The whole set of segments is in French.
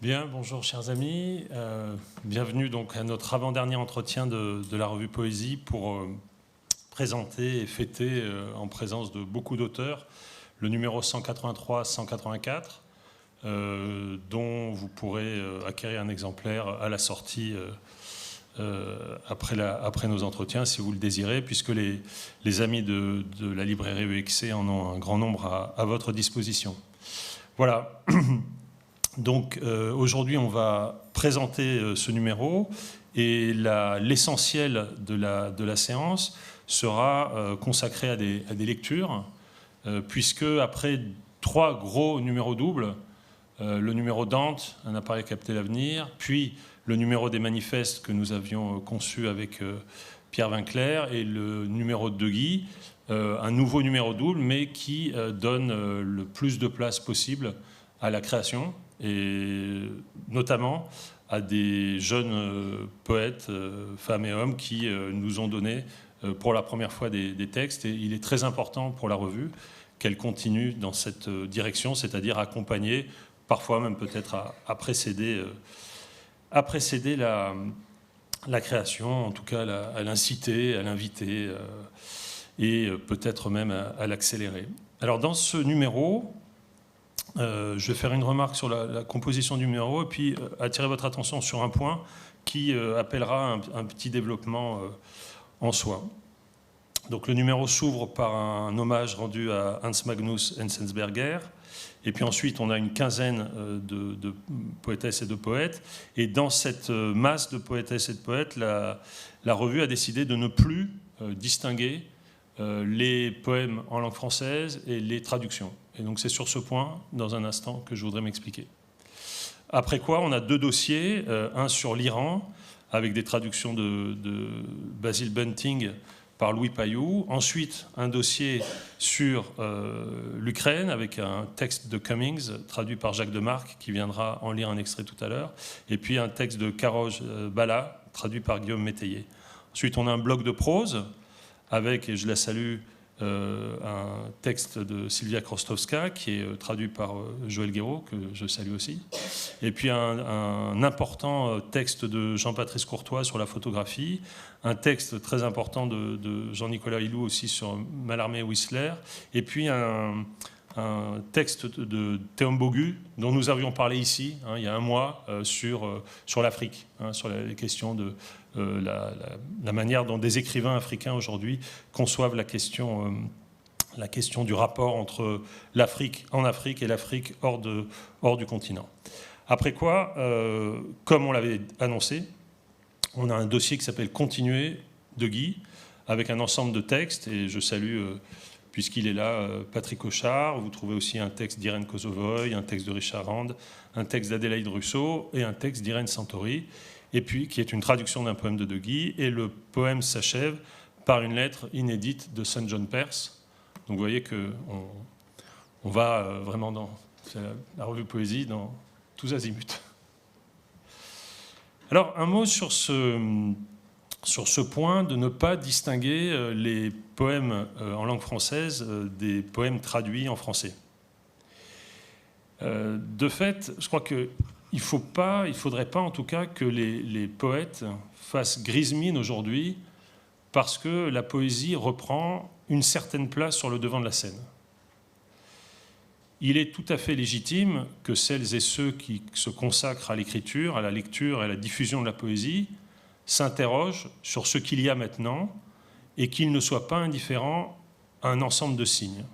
Bien, bonjour chers amis. Bienvenue donc à notre avant-dernier entretien de la revue Poésie pour présenter et fêter en présence de beaucoup d'auteurs le numéro 183-184 dont vous pourrez acquérir un exemplaire à la sortie après nos entretiens si vous le désirez, puisque les amis de la librairie EXC en ont un grand nombre à votre disposition. Voilà. Donc aujourd'hui, on va présenter ce numéro et l'essentiel de la séance sera consacré à des lectures, puisque après 3 gros numéros doubles, le numéro Dante, un appareil capter l'avenir, puis le numéro des manifestes que nous avions conçu avec Pierre Vinclair et le numéro de Guy, un nouveau numéro double, mais qui donne le plus de place possible à la création, et notamment à des jeunes poètes, femmes et hommes, qui nous ont donné pour la première fois des textes. Et il est très important pour la revue qu'elle continue dans cette direction, c'est-à-dire accompagner, parfois même peut-être à précéder la création, en tout cas à l'inciter, à l'inviter, et peut-être même à l'accélérer. Alors dans ce numéro, je vais faire une remarque sur la composition du numéro et puis attirer votre attention sur un point qui appellera un petit développement en soi. Donc le numéro s'ouvre par un hommage rendu à Hans Magnus Enzensberger, et puis ensuite on a une quinzaine de poétesses et de poètes, et dans cette masse de poétesses et de poètes, la revue a décidé de ne plus distinguer les poèmes en langue française et les traductions. Et donc c'est sur ce point, dans un instant, que je voudrais m'expliquer. Après quoi, on a 2 dossiers, un sur l'Iran, avec des traductions de Basil Bunting par Louis Paillou. Ensuite, un dossier sur l'Ukraine, avec un texte de Cummings, traduit par Jacques Demarque, qui viendra en lire un extrait tout à l'heure. Et puis un texte de Karoj Bala, traduit par Guillaume Métayer. Ensuite, on a un bloc de prose, avec, et je la salue, un texte de Sylvia Krostowska qui est traduit par Joël Guéraud, que je salue aussi, et puis un important texte de Jean-Patrice Courtois sur la photographie, un texte très important de Jean-Nicolas Hilou aussi sur Mallarmé et Whistler, et puis un texte de Théom Bogu dont nous avions parlé ici il y a un mois sur l'Afrique, sur les questions de la manière dont des écrivains africains aujourd'hui conçoivent la question du rapport entre l'Afrique en Afrique et l'Afrique hors du continent. Après quoi, comme on l'avait annoncé, on a un dossier qui s'appelle « Continuer » de Guy, avec un ensemble de textes, et je salue, puisqu'il est là, Patrick Auchard. Vous trouvez aussi un texte d'Irène Kosovoy, un texte de Richard Rand, un texte d'Adélaïde Rousseau et un texte d'Irène Santori, et puis qui est une traduction d'un poème de Guy, et le poème s'achève par une lettre inédite de St. John Perse. Donc vous voyez qu'on va vraiment dans la revue Poésie, dans tous azimuts. Alors un mot sur ce point de ne pas distinguer les poèmes en langue française des poèmes traduits en français. De fait, je crois qu'il ne faudrait pas en tout cas que les poètes fassent grise mine aujourd'hui parce que la poésie reprend une certaine place sur le devant de la scène. Il est tout à fait légitime que celles et ceux qui se consacrent à l'écriture, à la lecture et à la diffusion de la poésie s'interrogent sur ce qu'il y a maintenant et qu'ils ne soient pas indifférents à un ensemble de signes.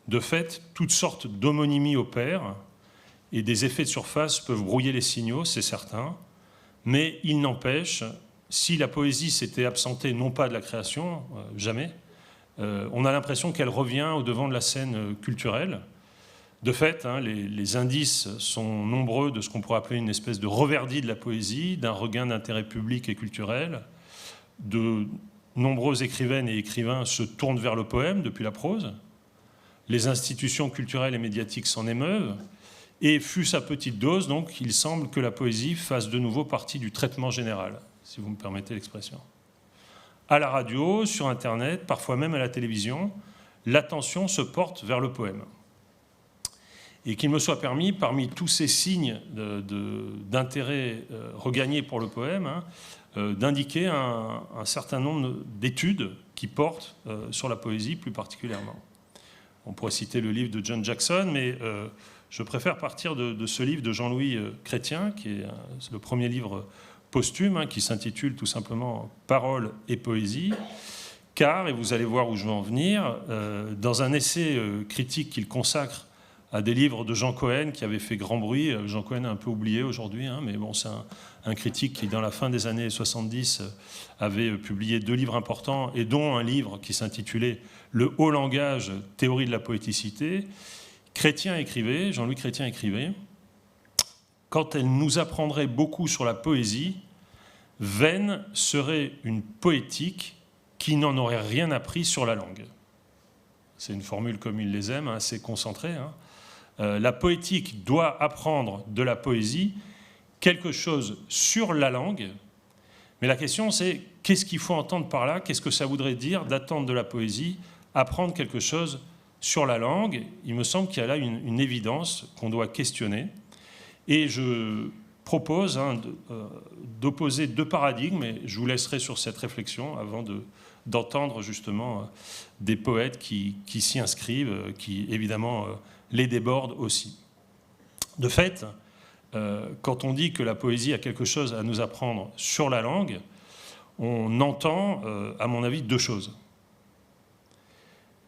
De fait, toutes sortes d'homonymies opèrent et des effets de surface peuvent brouiller les signaux, c'est certain, mais il n'empêche, si la poésie s'était absentée non pas de la création, jamais, on a l'impression qu'elle revient au devant de la scène culturelle. De fait, les indices sont nombreux de ce qu'on pourrait appeler une espèce de reverdis de la poésie, d'un regain d'intérêt public et culturel. De nombreuses écrivaines et écrivains se tournent vers le poème depuis la prose. Les institutions culturelles et médiatiques s'en émeuvent. Et fût-ce à petite dose, donc, il semble que la poésie fasse de nouveau partie du traitement général, si vous me permettez l'expression. À la radio, sur Internet, parfois même à la télévision, l'attention se porte vers le poème. et qu'il me soit permis, parmi tous ces signes d'intérêt regagnés pour le poème, d'indiquer un certain nombre d'études qui portent sur la poésie plus particulièrement. On pourrait citer le livre de John Jackson, mais je préfère partir de ce livre de Jean-Louis Chrétien, qui est le premier livre posthume, qui s'intitule tout simplement « Paroles et poésie », car, et vous allez voir où je veux en venir, dans un essai critique qu'il consacre à des livres de Jean Cohen qui avait fait grand bruit. Jean Cohen est un peu oublié aujourd'hui, mais bon, c'est un critique qui, dans la fin des années 70, avait publié 2 livres importants, et dont un livre qui s'intitulait « Le haut langage, théorie de la poéticité ». Jean-Louis Chrétien écrivait « Quand elle nous apprendrait beaucoup sur la poésie, vaine serait une poétique qui n'en aurait rien appris sur la langue. » C'est une formule comme il les aime, assez concentrée. La poétique doit apprendre de la poésie quelque chose sur la langue, mais la question c'est qu'est-ce qu'il faut entendre par là? Qu'est-ce que ça voudrait dire d'attendre de la poésie, apprendre quelque chose sur la langue? Il me semble qu'il y a là une évidence qu'on doit questionner. Et je propose d'opposer 2 paradigmes, et je vous laisserai sur cette réflexion avant d'entendre justement des poètes qui s'y inscrivent, qui évidemment les débordent aussi. De fait, quand on dit que la poésie a quelque chose à nous apprendre sur la langue, on entend, à mon avis, 2 choses.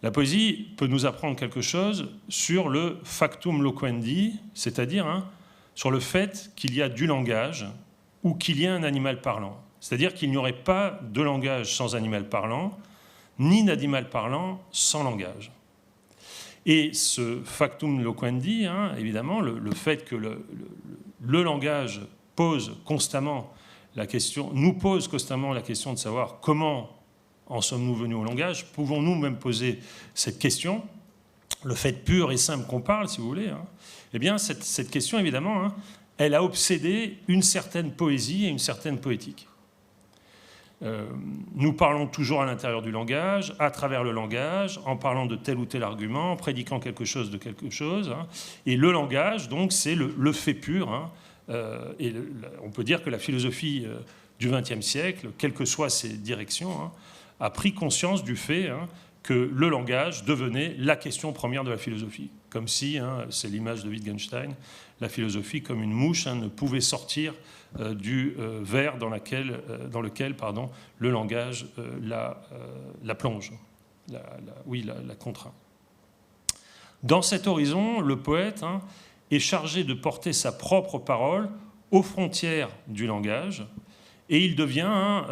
La poésie peut nous apprendre quelque chose sur le factum loquendi, c'est-à-dire sur le fait qu'il y a du langage ou qu'il y a un animal parlant. C'est-à-dire qu'il n'y aurait pas de langage sans animal parlant, ni d'animal parlant sans langage. Et ce factum loquendi, évidemment, le fait que le langage pose constamment la question, nous pose constamment la question de savoir comment en sommes-nous venus au langage, pouvons-nous même poser cette question, le fait pur et simple qu'on parle, si vous voulez, eh bien, cette question, évidemment, elle a obsédé une certaine poésie et une certaine poétique. Nous parlons toujours à l'intérieur du langage, à travers le langage, en parlant de tel ou tel argument, en prédiquant quelque chose de quelque chose. Et le langage, donc, c'est le fait pur. Et on peut dire que la philosophie du XXe siècle, quelles que soient ses directions, a pris conscience du fait que le langage devenait la question première de la philosophie. Comme si, c'est l'image de Wittgenstein, la philosophie comme une mouche ne pouvait sortir du verre dans lequel le langage la plonge, la contraint. Dans cet horizon, le poète est chargé de porter sa propre parole aux frontières du langage, et il devient,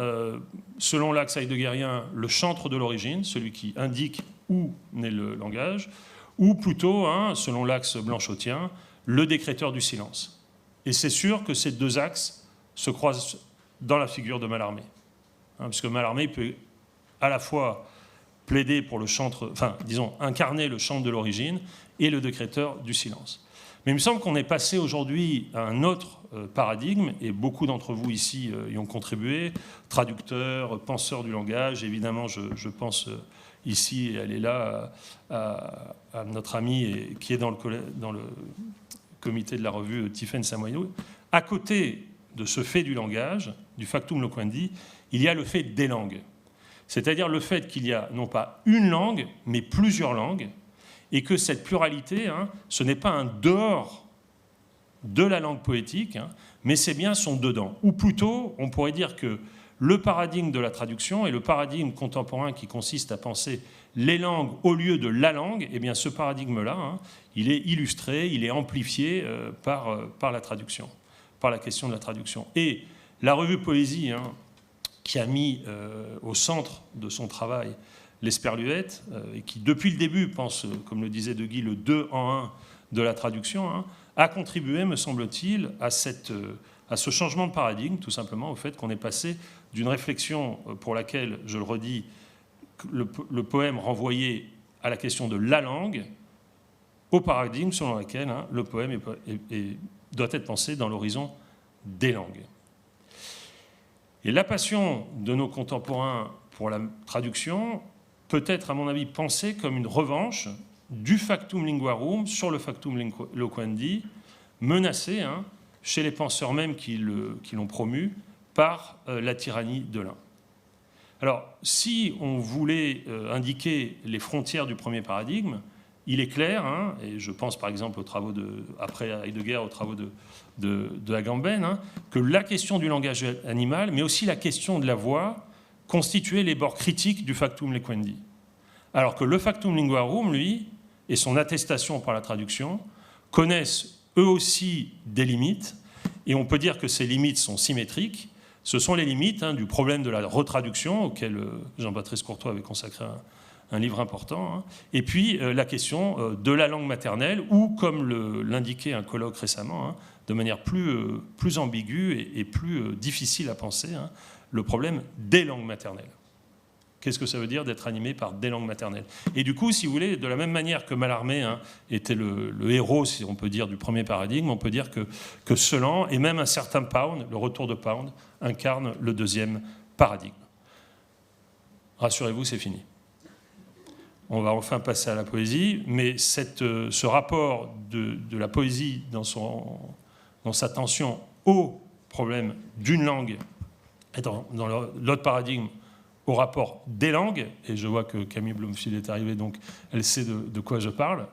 selon l'axe heideggerien, le chantre de l'origine, celui qui indique où naît le langage, ou plutôt, selon l'axe blanchotien, le décréteur du silence. Et c'est sûr que ces 2 axes se croisent dans la figure de Mallarmé. Puisque Mallarmé peut à la fois plaider pour le chantre, incarner le chantre de l'origine et le décréteur du silence. Mais il me semble qu'on est passé aujourd'hui à un autre paradigme, et beaucoup d'entre vous ici y ont contribué, traducteurs, penseurs du langage. Évidemment, je pense ici, elle est là, à notre amie qui est dans le comité de la revue Tiffaine Samoyau. À côté de ce fait du langage, du factum loquendi, il y a le fait des langues. C'est-à-dire le fait qu'il y a non pas une langue, mais plusieurs langues, et que cette pluralité, ce n'est pas un dehors de la langue poétique, mais c'est bien son dedans. Ou plutôt, on pourrait dire que le paradigme de la traduction et le paradigme contemporain qui consiste à penser les langues au lieu de la langue, eh bien ce paradigme-là, il est illustré, il est amplifié par la traduction, par la question de la traduction. Et la revue Poésie, qui a mis au centre de son travail l'Esperluette, et qui depuis le début pense, comme le disait De Guy, le 2 en 1 de la traduction, a contribué, me semble-t-il, à ce changement de paradigme, tout simplement au fait qu'on est passé d'une réflexion pour laquelle, je le redis, le poème renvoyait à la question de la langue, au paradigme selon lequel le poème doit être pensé dans l'horizon des langues. Et la passion de nos contemporains pour la traduction peut être, à mon avis, pensée comme une revanche du factum linguarum sur le factum loquendi, menacé chez les penseurs même qui l'ont promu par la tyrannie de l'un. Alors, si on voulait indiquer les frontières du premier paradigme, il est clair, et je pense par exemple aux travaux après Heidegger, aux travaux de Agamben, que la question du langage animal, mais aussi la question de la voix, constituaient les bords critiques du factum loquendi. Alors que le factum linguarum, lui, et son attestation par la traduction, connaissent eux aussi des limites, et on peut dire que ces limites sont symétriques. Ce sont les limites du problème de la retraduction, auquel Jean-Baptiste Courtois avait consacré un livre important, et puis la question de la langue maternelle, ou comme l'indiquait un colloque récemment, de manière plus ambiguë et plus difficile à penser, le problème des langues maternelles. Qu'est-ce que ça veut dire d'être animé par des langues maternelles? Et du coup, si vous voulez, de la même manière que Mallarmé était le héros, si on peut dire, du premier paradigme, on peut dire que Celan, et même un certain Pound, le retour de Pound, incarne le deuxième paradigme. Rassurez-vous, c'est fini. On va enfin passer à la poésie, mais ce rapport de la poésie dans sa tension au problème d'une langue, et dans l'autre paradigme, au rapport des langues, et je vois que Camille Bloomfield est arrivée, donc elle sait de quoi je parle.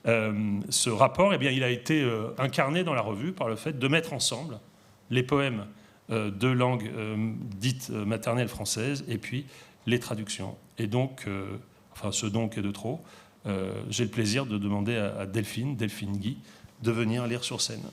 Ce rapport, eh bien, il a été incarné dans la revue par le fait de mettre ensemble les poèmes de langue dite maternelle française et puis les traductions. Et donc, ce donc est de trop, j'ai le plaisir de demander à Delphine Guy, de venir lire sur scène.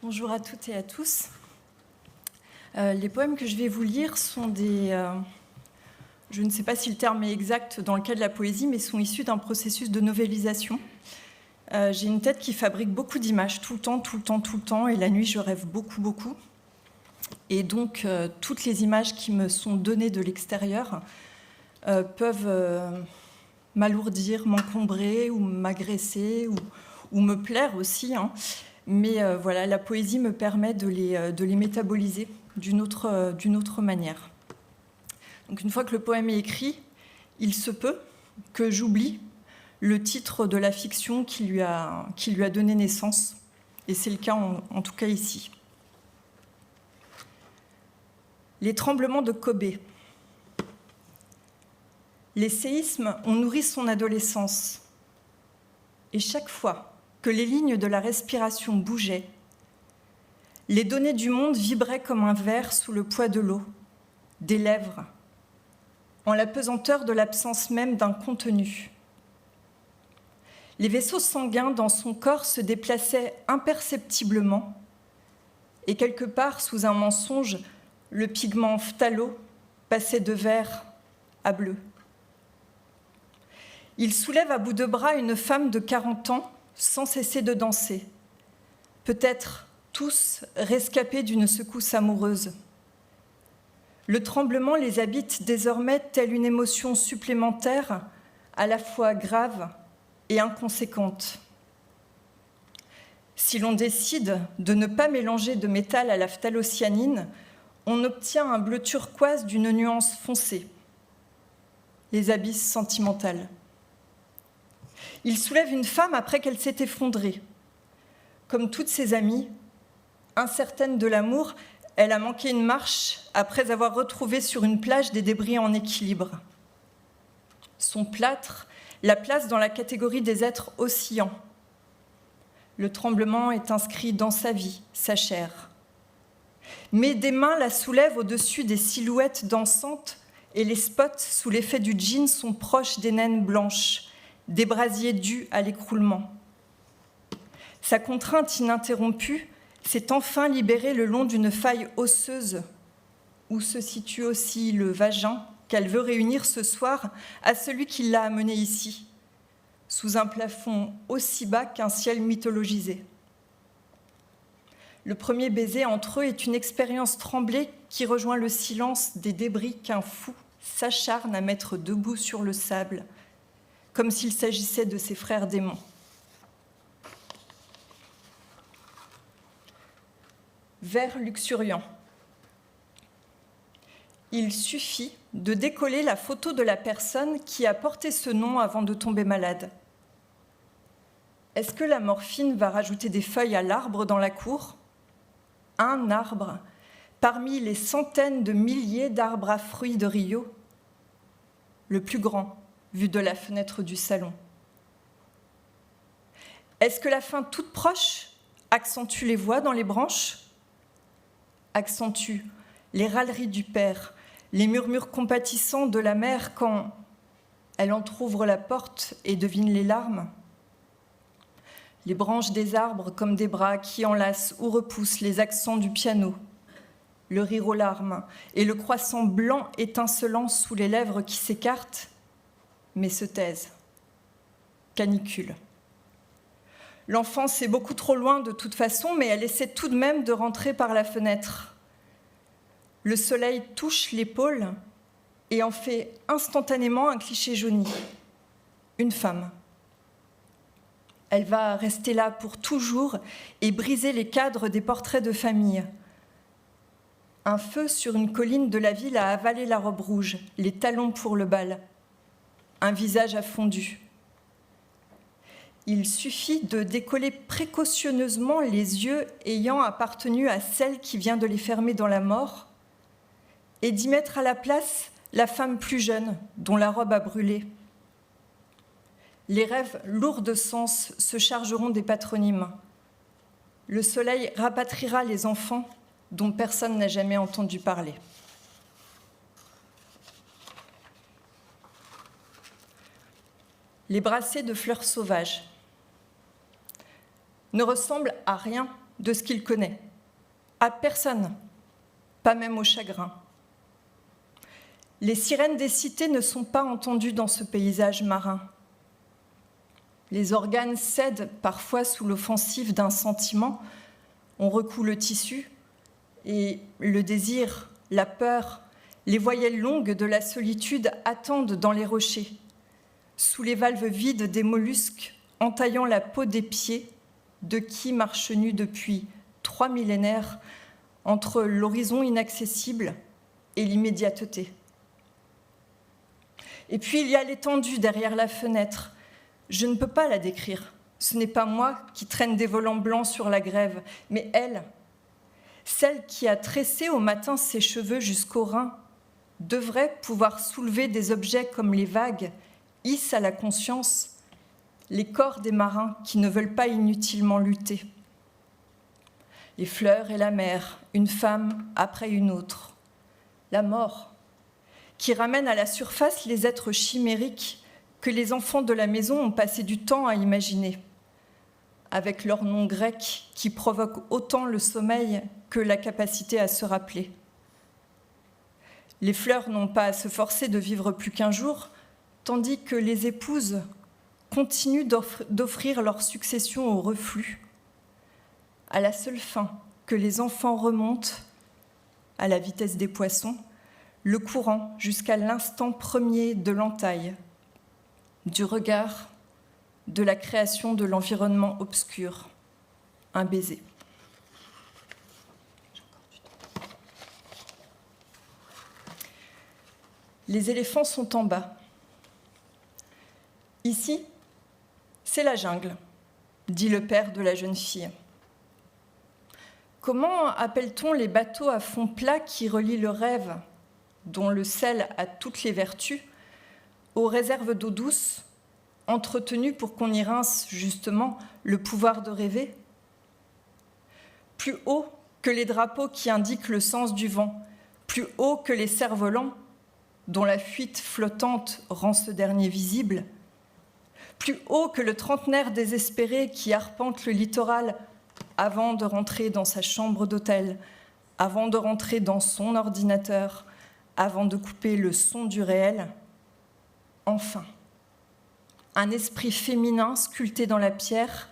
Bonjour à toutes et à tous. Les poèmes que je vais vous lire sont des... je ne sais pas si le terme est exact dans le cas de la poésie, mais sont issus d'un processus de novélisation. J'ai une tête qui fabrique beaucoup d'images, tout le temps, et la nuit, je rêve beaucoup. Et donc, toutes les images qui me sont données de l'extérieur peuvent m'alourdir, m'encombrer, ou m'agresser, ou me plaire aussi, Mais voilà, la poésie me permet de les métaboliser d'une autre manière. Donc une fois que le poème est écrit, il se peut que j'oublie le titre de la fiction qui lui a donné naissance. Et c'est le cas en tout cas ici. Les tremblements de Kobe. Les séismes ont nourri son adolescence. Et chaque fois que les lignes de la respiration bougeaient, les données du monde vibraient comme un verre sous le poids de l'eau, des lèvres, en la pesanteur de l'absence même d'un contenu. Les vaisseaux sanguins dans son corps se déplaçaient imperceptiblement, et quelque part, sous un mensonge, le pigment phtalo passait de vert à bleu. Il soulève à bout de bras une femme de 40 ans, sans cesser de danser, peut-être tous rescapés d'une secousse amoureuse. Le tremblement les habite désormais telle une émotion supplémentaire, à la fois grave et inconséquente. Si l'on décide de ne pas mélanger de métal à la phtalocyanine, on obtient un bleu turquoise d'une nuance foncée, les abysses sentimentales. Il soulève une femme après qu'elle s'est effondrée. Comme toutes ses amies, incertaine de l'amour, elle a manqué une marche après avoir retrouvé sur une plage des débris en équilibre. Son plâtre la place dans la catégorie des êtres oscillants. Le tremblement est inscrit dans sa vie, sa chair. Mais des mains la soulèvent au-dessus des silhouettes dansantes et les spots sous l'effet du jean sont proches des naines blanches, des brasiers dus à l'écroulement. Sa contrainte ininterrompue s'est enfin libérée le long d'une faille osseuse où se situe aussi le vagin qu'elle veut réunir ce soir à celui qui l'a amenée ici, sous un plafond aussi bas qu'un ciel mythologisé. Le premier baiser entre eux est une expérience tremblée qui rejoint le silence des débris qu'un fou s'acharne à mettre debout sur le sable, comme s'il s'agissait de ses frères démons. vers luxuriant. Il suffit de décoller la photo de la personne qui a porté ce nom avant de tomber malade. Est-ce que la morphine va rajouter des feuilles à l'arbre dans la cour? Un arbre, parmi les centaines de milliers d'arbres à fruits de Rio, le plus grand, vu de la fenêtre du salon. Est-ce que la fin toute proche accentue les voix dans les branches? Accentue les râleries du père, les murmures compatissants de la mère quand elle entr'ouvre la porte et devine les larmes? Les branches des arbres comme des bras qui enlacent ou repoussent les accents du piano, le rire aux larmes et le croissant blanc étincelant sous les lèvres qui s'écartent, mais se taisent. Canicule. L'enfance est beaucoup trop loin de toute façon, mais elle essaie tout de même de rentrer par la fenêtre. Le soleil touche l'épaule et en fait instantanément un cliché jauni. Une femme. Elle va rester là pour toujours et briser les cadres des portraits de famille. Un feu sur une colline de la ville a avalé la robe rouge, les talons pour le bal. Un visage a fondu. Il suffit de décoller précautionneusement les yeux ayant appartenu à celle qui vient de les fermer dans la mort et d'y mettre à la place la femme plus jeune dont la robe a brûlé. Les rêves lourds de sens se chargeront des patronymes. Le soleil rapatriera les enfants dont personne n'a jamais entendu parler. Les brassées de fleurs sauvages ne ressemblent à rien de ce qu'il connaît, à personne, pas même au chagrin. Les sirènes des cités ne sont pas entendues dans ce paysage marin. Les organes cèdent parfois sous l'offensive d'un sentiment. On recoue le tissu et le désir, la peur, les voyelles longues de la solitude attendent dans les rochers, sous les valves vides des mollusques, entaillant la peau des pieds de qui marche nu depuis 3 millénaires entre l'horizon inaccessible et l'immédiateté. Et puis il y a l'étendue derrière la fenêtre. Je ne peux pas la décrire. Ce n'est pas moi qui traîne des volants blancs sur la grève, mais elle, celle qui a tressé au matin ses cheveux jusqu'aux reins, devrait pouvoir soulever des objets comme les vagues, hissent à la conscience les corps des marins qui ne veulent pas inutilement lutter. Les fleurs et la mer, une femme après une autre. La mort, qui ramène à la surface les êtres chimériques que les enfants de la maison ont passé du temps à imaginer, avec leur nom grec qui provoque autant le sommeil que la capacité à se rappeler. Les fleurs n'ont pas à se forcer de vivre plus qu'un jour, tandis que les épouses continuent d'offrir leur succession au reflux, à la seule fin que les enfants remontent, à la vitesse des poissons, le courant jusqu'à l'instant premier de l'entaille, du regard, de la création de l'environnement obscur, un baiser. Les éléphants sont en bas. Ici, c'est la jungle, dit le père de la jeune fille. Comment appelle-t-on les bateaux à fond plat qui relient le rêve, dont le sel a toutes les vertus, aux réserves d'eau douce, entretenues pour qu'on y rince justement le pouvoir de rêver? Plus haut que les drapeaux qui indiquent le sens du vent, plus haut que les cerfs-volants, dont la fuite flottante rend ce dernier visible, plus haut que le trentenaire désespéré qui arpente le littoral avant de rentrer dans sa chambre d'hôtel, avant de rentrer dans son ordinateur, avant de couper le son du réel. Enfin, un esprit féminin sculpté dans la pierre,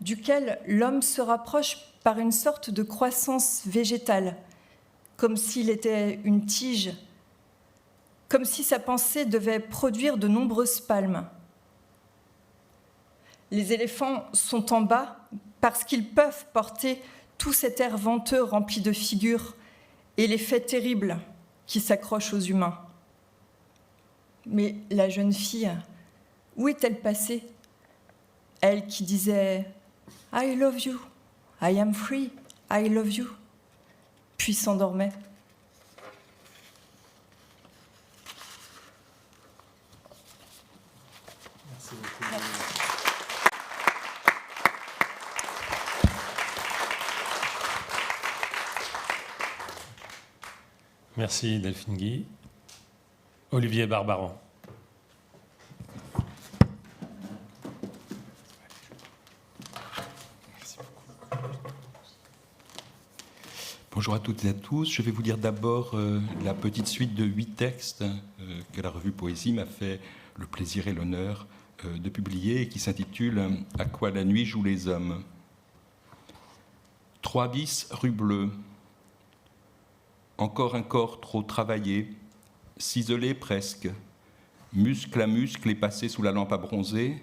duquel l'homme se rapproche par une sorte de croissance végétale, comme s'il était une tige, comme si sa pensée devait produire de nombreuses palmes. Les éléphants sont en bas parce qu'ils peuvent porter tout cet air venteux rempli de figures et les faits terribles qui s'accrochent aux humains. Mais la jeune fille, où est-elle passée? Elle qui disait « I love you, I am free, I love you », puis s'endormait. Merci beaucoup. Merci Delphine Guy. Olivier Barbaran. Bonjour à toutes et à tous. Je vais vous lire d'abord la petite suite de 8 textes que la revue Poésie m'a fait le plaisir et l'honneur de publier et qui s'intitule « À quoi la nuit joue les hommes ». 3 bis rue Bleue. Encore un corps trop travaillé, ciselé presque, muscle à muscle et passé sous la lampe à bronzer,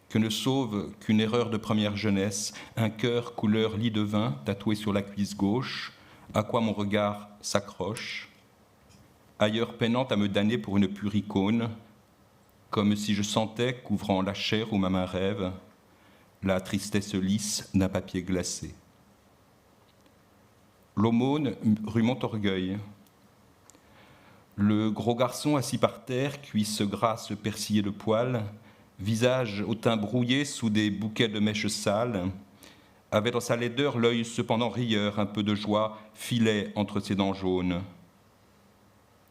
que ne sauve qu'une erreur de première jeunesse, un cœur couleur lit de vin tatoué sur la cuisse gauche, à quoi mon regard s'accroche, ailleurs peinant à me damner pour une pure icône, comme si je sentais, couvrant la chair où ma main rêve, la tristesse lisse d'un papier glacé. L'Aumône, rue Montorgueil. Le gros garçon assis par terre, cuisse grasse persillée de poils, visage au teint brouillé sous des bouquets de mèches sales, avait dans sa laideur l'œil cependant rieur, un peu de joie filait entre ses dents jaunes.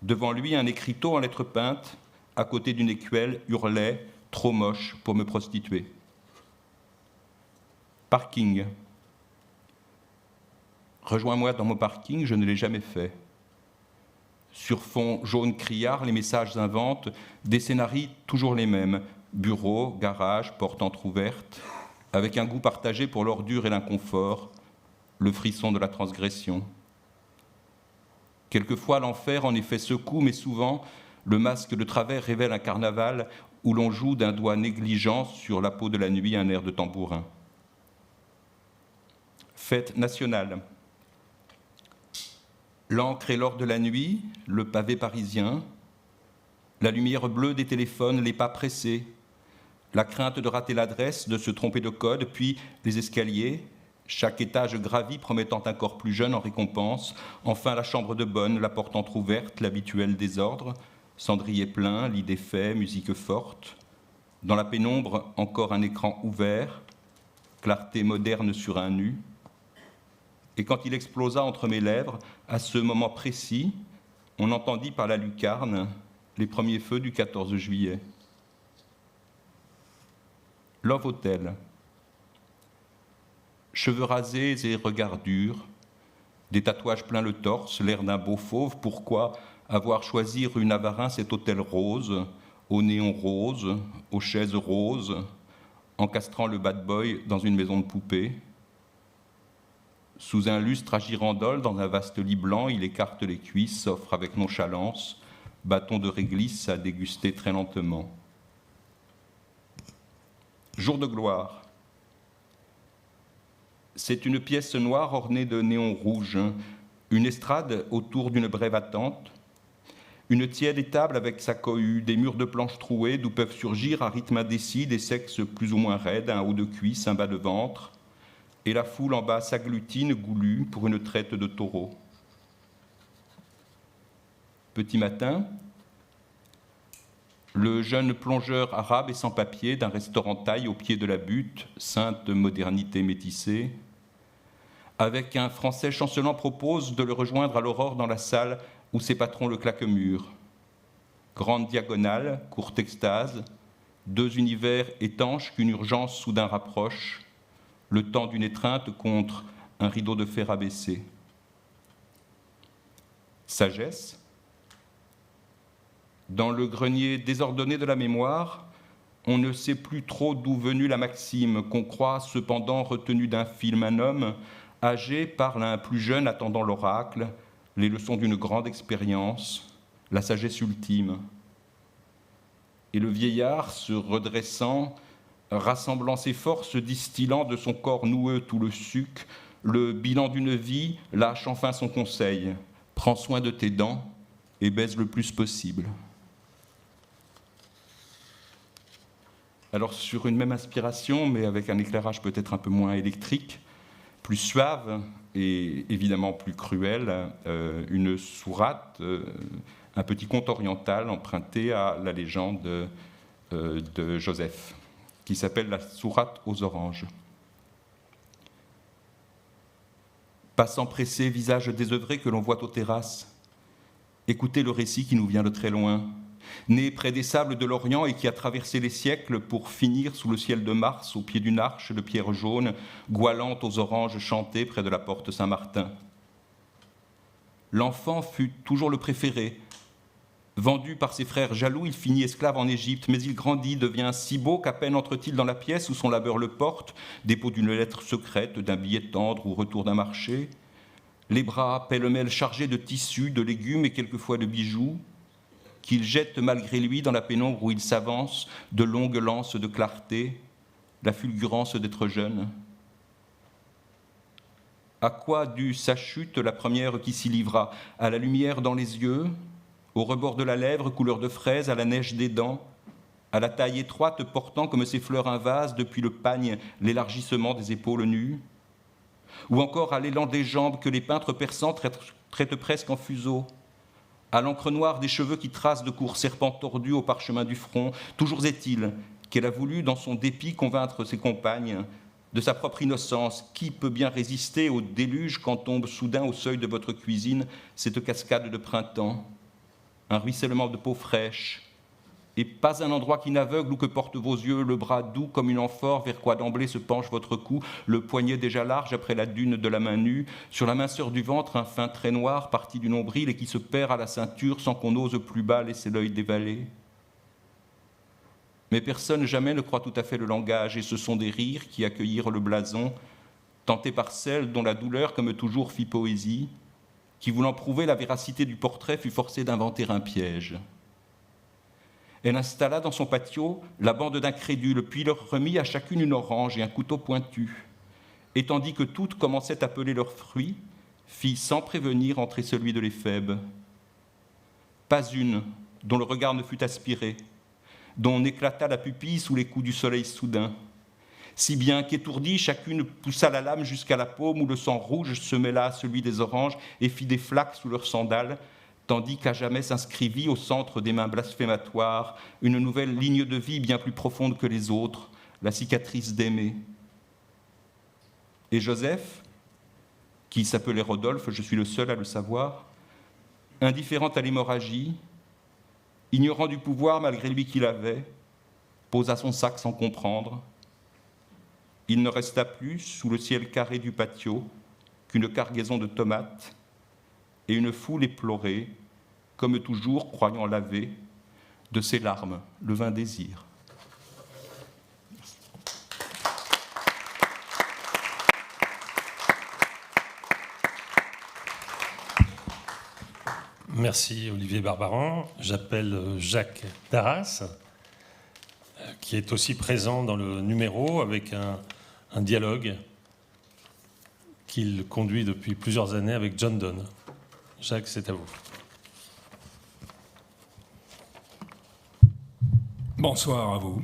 Devant lui, un écriteau en lettres peintes, à côté d'une écuelle, hurlait « Trop moche pour me prostituer ». Parking. Rejoins-moi dans mon parking, je ne l'ai jamais fait. Sur fond jaune criard, les messages inventent des scénarios toujours les mêmes. Bureau, garage, porte entr'ouverte, avec un goût partagé pour l'ordure et l'inconfort, le frisson de la transgression. Quelquefois, l'enfer en effet secoue, mais souvent, le masque de travers révèle un carnaval où l'on joue d'un doigt négligent sur la peau de la nuit un air de tambourin. Fête nationale. L'encre et l'or de la nuit, le pavé parisien, la lumière bleue des téléphones, les pas pressés, la crainte de rater l'adresse, de se tromper de code, puis les escaliers, chaque étage gravi promettant un corps plus jeune en récompense, enfin la chambre de bonne, la porte entr'ouverte, l'habituel désordre, cendrier plein, lit défait, musique forte. Dans la pénombre, encore un écran ouvert, clarté moderne sur un nu. Et quand il explosa entre mes lèvres, à ce moment précis, on entendit par la lucarne les premiers feux du 14 juillet. Love Hotel. Cheveux rasés et regard dur, des tatouages plein le torse, l'air d'un beau fauve. Pourquoi avoir choisi rue Navarin cet hôtel rose, au néon rose, aux chaises roses, encastrant le bad boy dans une maison de poupée? Sous un lustre à girandole, dans un vaste lit blanc, il écarte les cuisses, s'offre avec nonchalance, bâton de réglisse à déguster très lentement. Jour de gloire. C'est une pièce noire ornée de néons rouges, une estrade autour d'une brève attente, une tiède étable avec sa cohue, des murs de planches trouées d'où peuvent surgir à rythme indécis des sexes plus ou moins raides, un haut de cuisse, un bas de ventre, et la foule en bas s'agglutine, goulue, pour une traite de taureau. Petit matin, le jeune plongeur arabe et sans papier d'un restaurant thaï au pied de la butte, sainte modernité métissée, avec un Français chancelant propose de le rejoindre à l'aurore dans la salle où ses patrons le claquent-mur. Grande diagonale, courte extase, 2 univers étanches qu'une urgence soudain rapproche, le temps d'une étreinte contre un rideau de fer abaissé. Sagesse. Dans le grenier désordonné de la mémoire, on ne sait plus trop d'où venue la maxime qu'on croit cependant retenue d'un film. Un homme âgé parle à un plus jeune attendant l'oracle, les leçons d'une grande expérience, la sagesse ultime. Et le vieillard, se redressant, rassemblant ses forces, distillant de son corps noueux tout le suc, le bilan d'une vie, lâche enfin son conseil. Prends soin de tes dents et baise le plus possible. Alors sur une même inspiration, mais avec un éclairage peut-être un peu moins électrique, plus suave et évidemment plus cruel, une sourate, un petit conte oriental emprunté à la légende de Joseph, qui s'appelle la sourate aux oranges. Passant pressé, visage désœuvré que l'on voit aux terrasses, écoutez le récit qui nous vient de très loin, né près des sables de l'Orient et qui a traversé les siècles pour finir sous le ciel de Mars, au pied d'une arche de pierre jaune, goualante aux oranges chantées près de la porte Saint-Martin. L'enfant fut toujours le préféré. Vendu par ses frères jaloux, il finit esclave en Égypte, mais il grandit, devient si beau qu'à peine entre-t-il dans la pièce où son labeur le porte, dépôt d'une lettre secrète, d'un billet tendre ou retour d'un marché, les bras pêle-mêle chargés de tissus, de légumes et quelquefois de bijoux, qu'il jette malgré lui dans la pénombre où il s'avance, de longues lances de clarté, la fulgurance d'être jeune. À quoi dut sa chute la première qui s'y livra? À la lumière dans les yeux, au rebord de la lèvre, couleur de fraise, à la neige des dents, à la taille étroite portant comme ces fleurs un vase depuis le pagne l'élargissement des épaules nues, ou encore à l'élan des jambes que les peintres persans traitent presque en fuseau, à l'encre noire des cheveux qui tracent de courts serpents tordus au parchemin du front. Toujours est-il qu'elle a voulu, dans son dépit, convaincre ses compagnes de sa propre innocence. Qui peut bien résister au déluge quand tombe soudain au seuil de votre cuisine cette cascade de printemps, un ruissellement de peau fraîche, et pas un endroit qui n'aveugle ou que portent vos yeux, le bras doux comme une amphore vers quoi d'emblée se penche votre cou, le poignet déjà large après la dune de la main nue, sur la minceur du ventre un fin trait noir parti du nombril et qui se perd à la ceinture sans qu'on ose plus bas laisser l'œil dévaler. Mais personne jamais ne croit tout à fait le langage, et ce sont des rires qui accueillirent le blason, tentés par celle dont la douleur, comme toujours, fit poésie, qui, voulant prouver la véracité du portrait, fut forcée d'inventer un piège. Elle installa dans son patio la bande d'incrédules, puis leur remit à chacune une orange et un couteau pointu. Et tandis que toutes commençaient à peler leurs fruits, fit sans prévenir entrer celui de l'Éphèbe. Pas une dont le regard ne fut aspiré, dont on éclata la pupille sous les coups du soleil soudain, si bien qu'étourdie, chacune poussa la lame jusqu'à la paume où le sang rouge se mêla à celui des oranges et fit des flaques sous leurs sandales, tandis qu'à jamais s'inscrivit au centre des mains blasphématoires une nouvelle ligne de vie bien plus profonde que les autres, la cicatrice d'aimer. Et Joseph, qui s'appelait Rodolphe, je suis le seul à le savoir, indifférent à l'hémorragie, ignorant du pouvoir malgré lui qu'il avait, posa son sac sans comprendre. Il ne resta plus, sous le ciel carré du patio, qu'une cargaison de tomates et une foule éplorée, comme toujours croyant laver de ses larmes le vain désir. Merci Olivier Barbaran. J'appelle Jacques Darras, qui est aussi présent dans le numéro avec un dialogue qu'il conduit depuis plusieurs années avec John Donne. Jacques, c'est à vous. Bonsoir à vous.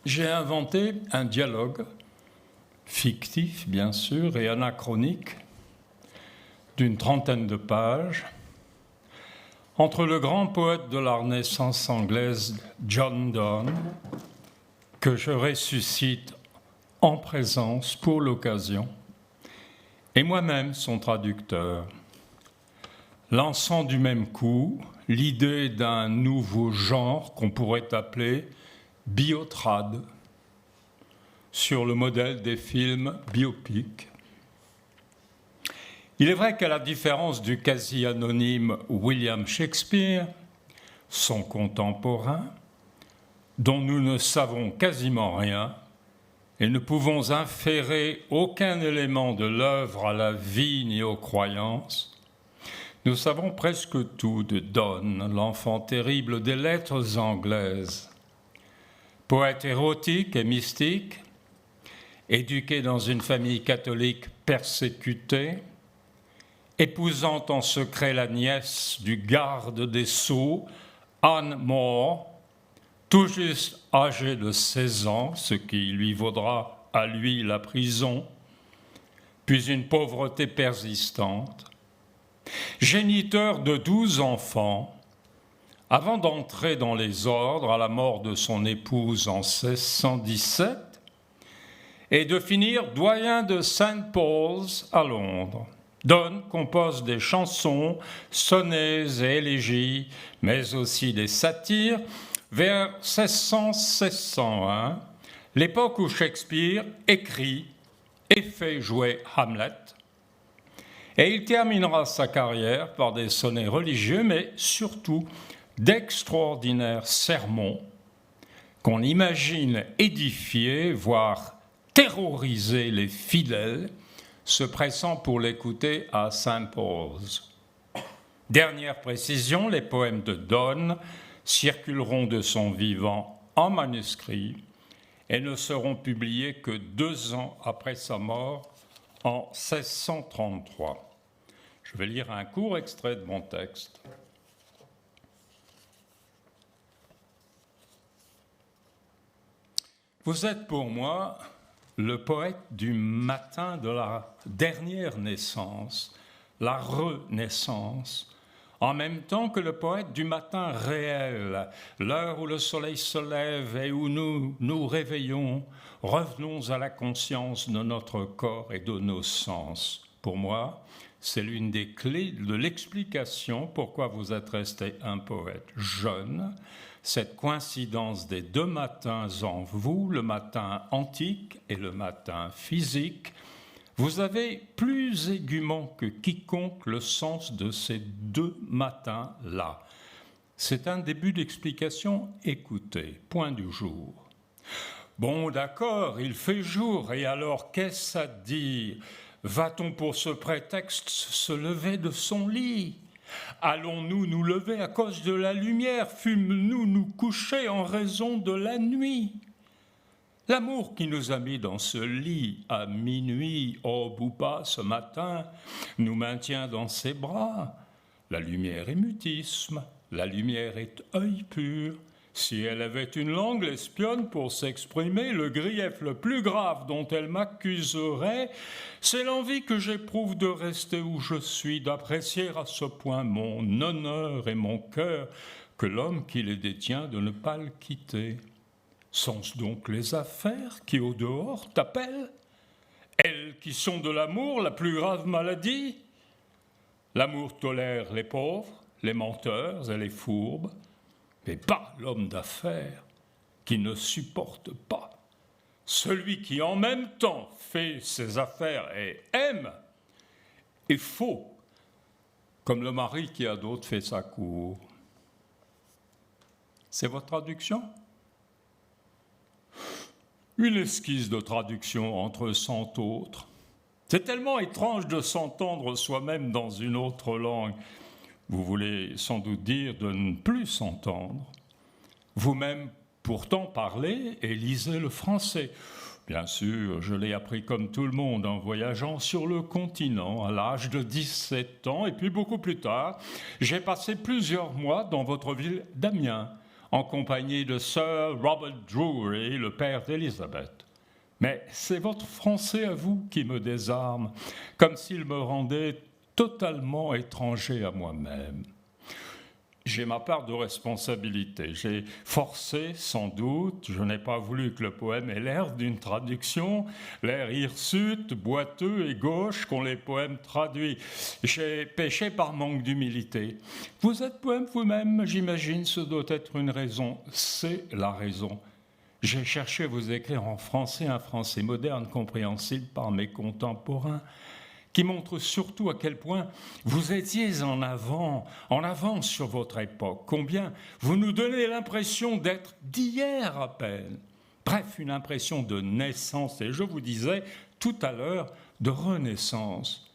J'ai inventé un dialogue fictif, bien sûr, et anachronique, d'une trentaine de pages, entre le grand poète de la Renaissance anglaise, John Donne, que je ressuscite en présence pour l'occasion, et moi-même son traducteur, lançant du même coup l'idée d'un nouveau genre qu'on pourrait appeler biotrad, sur le modèle des films biopiques. Il est vrai qu'à la différence du quasi-anonyme William Shakespeare, son contemporain, dont nous ne savons quasiment rien et ne pouvons inférer aucun élément de l'œuvre à la vie ni aux croyances, Nous savons presque tout de Donne, l'enfant terrible des lettres anglaises. Poète érotique et mystique, éduqué dans une famille catholique persécutée, épousant en secret la nièce du garde des Sceaux, Anne More, tout juste âgée de 16 ans, ce qui lui vaudra à lui la prison, puis une pauvreté persistante. Géniteur de 12 enfants, avant d'entrer dans les ordres à la mort de son épouse en 1617 et de finir doyen de St. Paul's à Londres. Donne compose des chansons, sonnets et élégies, mais aussi des satires, vers 1600-1601, l'époque où Shakespeare écrit et fait jouer Hamlet. Et il terminera sa carrière par des sonnets religieux, mais surtout d'extraordinaires sermons qu'on imagine édifier, voire terroriser les fidèles, se pressant pour l'écouter à St. Paul's. Dernière précision, les poèmes de Donne circuleront de son vivant en manuscrit et ne seront publiés que 2 ans après sa mort, en 1633. Je vais lire un court extrait de mon texte. Vous êtes pour moi le poète du matin de la dernière naissance, la renaissance, en même temps que le poète du matin réel, l'heure où le soleil se lève et où nous nous réveillons, revenons à la conscience de notre corps et de nos sens. Pour moi, c'est l'une des clés de l'explication pourquoi vous êtes resté un poète jeune, cette coïncidence des 2 matins en vous, le matin antique et le matin physique. Vous avez plus aiguement que quiconque le sens de ces 2 matins-là. C'est un début d'explication. Écoutez, point du jour. Bon, d'accord, il fait jour, et alors qu'est-ce à dire ? Va-t-on pour ce prétexte se lever de son lit ? Allons-nous nous lever à cause de la lumière ? Fûmes-nous nous coucher en raison de la nuit ? L'amour qui nous a mis dans ce lit à minuit, aube ou pas ce matin, nous maintient dans ses bras. La lumière est mutisme, la lumière est œil pur. Si elle avait une langue, l'espionne, pour s'exprimer, le grief le plus grave dont elle m'accuserait, c'est l'envie que j'éprouve de rester où je suis, d'apprécier à ce point mon honneur et mon cœur, que l'homme qui les détient de ne pas le quitter. Sont-ce donc les affaires qui au dehors t'appellent ? Elles qui sont de l'amour la plus grave maladie ? L'amour tolère les pauvres, les menteurs et les fourbes, mais pas l'homme d'affaires qui ne supporte pas. Celui qui en même temps fait ses affaires et aime est faux, comme le mari qui a d'autres fait sa cour. C'est votre traduction ? Une esquisse de traduction entre 100 autres. C'est tellement étrange de s'entendre soi-même dans une autre langue. Vous voulez sans doute dire de ne plus s'entendre. Vous-même, pourtant, parlez et lisez le français. Bien sûr, je l'ai appris comme tout le monde en voyageant sur le continent à l'âge de 17 ans. Et puis beaucoup plus tard, j'ai passé plusieurs mois dans votre ville d'Amiens, en compagnie de Sir Robert Drury, le père d'Élisabeth. Mais c'est votre français à vous qui me désarme, comme s'il me rendait totalement étranger à moi-même. J'ai ma part de responsabilité. J'ai forcé, sans doute, je n'ai pas voulu que le poème ait l'air d'une traduction, l'air hirsute, boiteux et gauche qu'ont les poèmes traduits. J'ai péché par manque d'humilité. Vous êtes poème vous-même, j'imagine, ce doit être une raison. C'est la raison. J'ai cherché à vous écrire en français, un français moderne, compréhensible par mes contemporains, qui montre surtout à quel point vous étiez en avance sur votre époque, combien vous nous donnez l'impression d'être d'hier à peine. Bref, une impression de naissance, et je vous disais tout à l'heure de renaissance.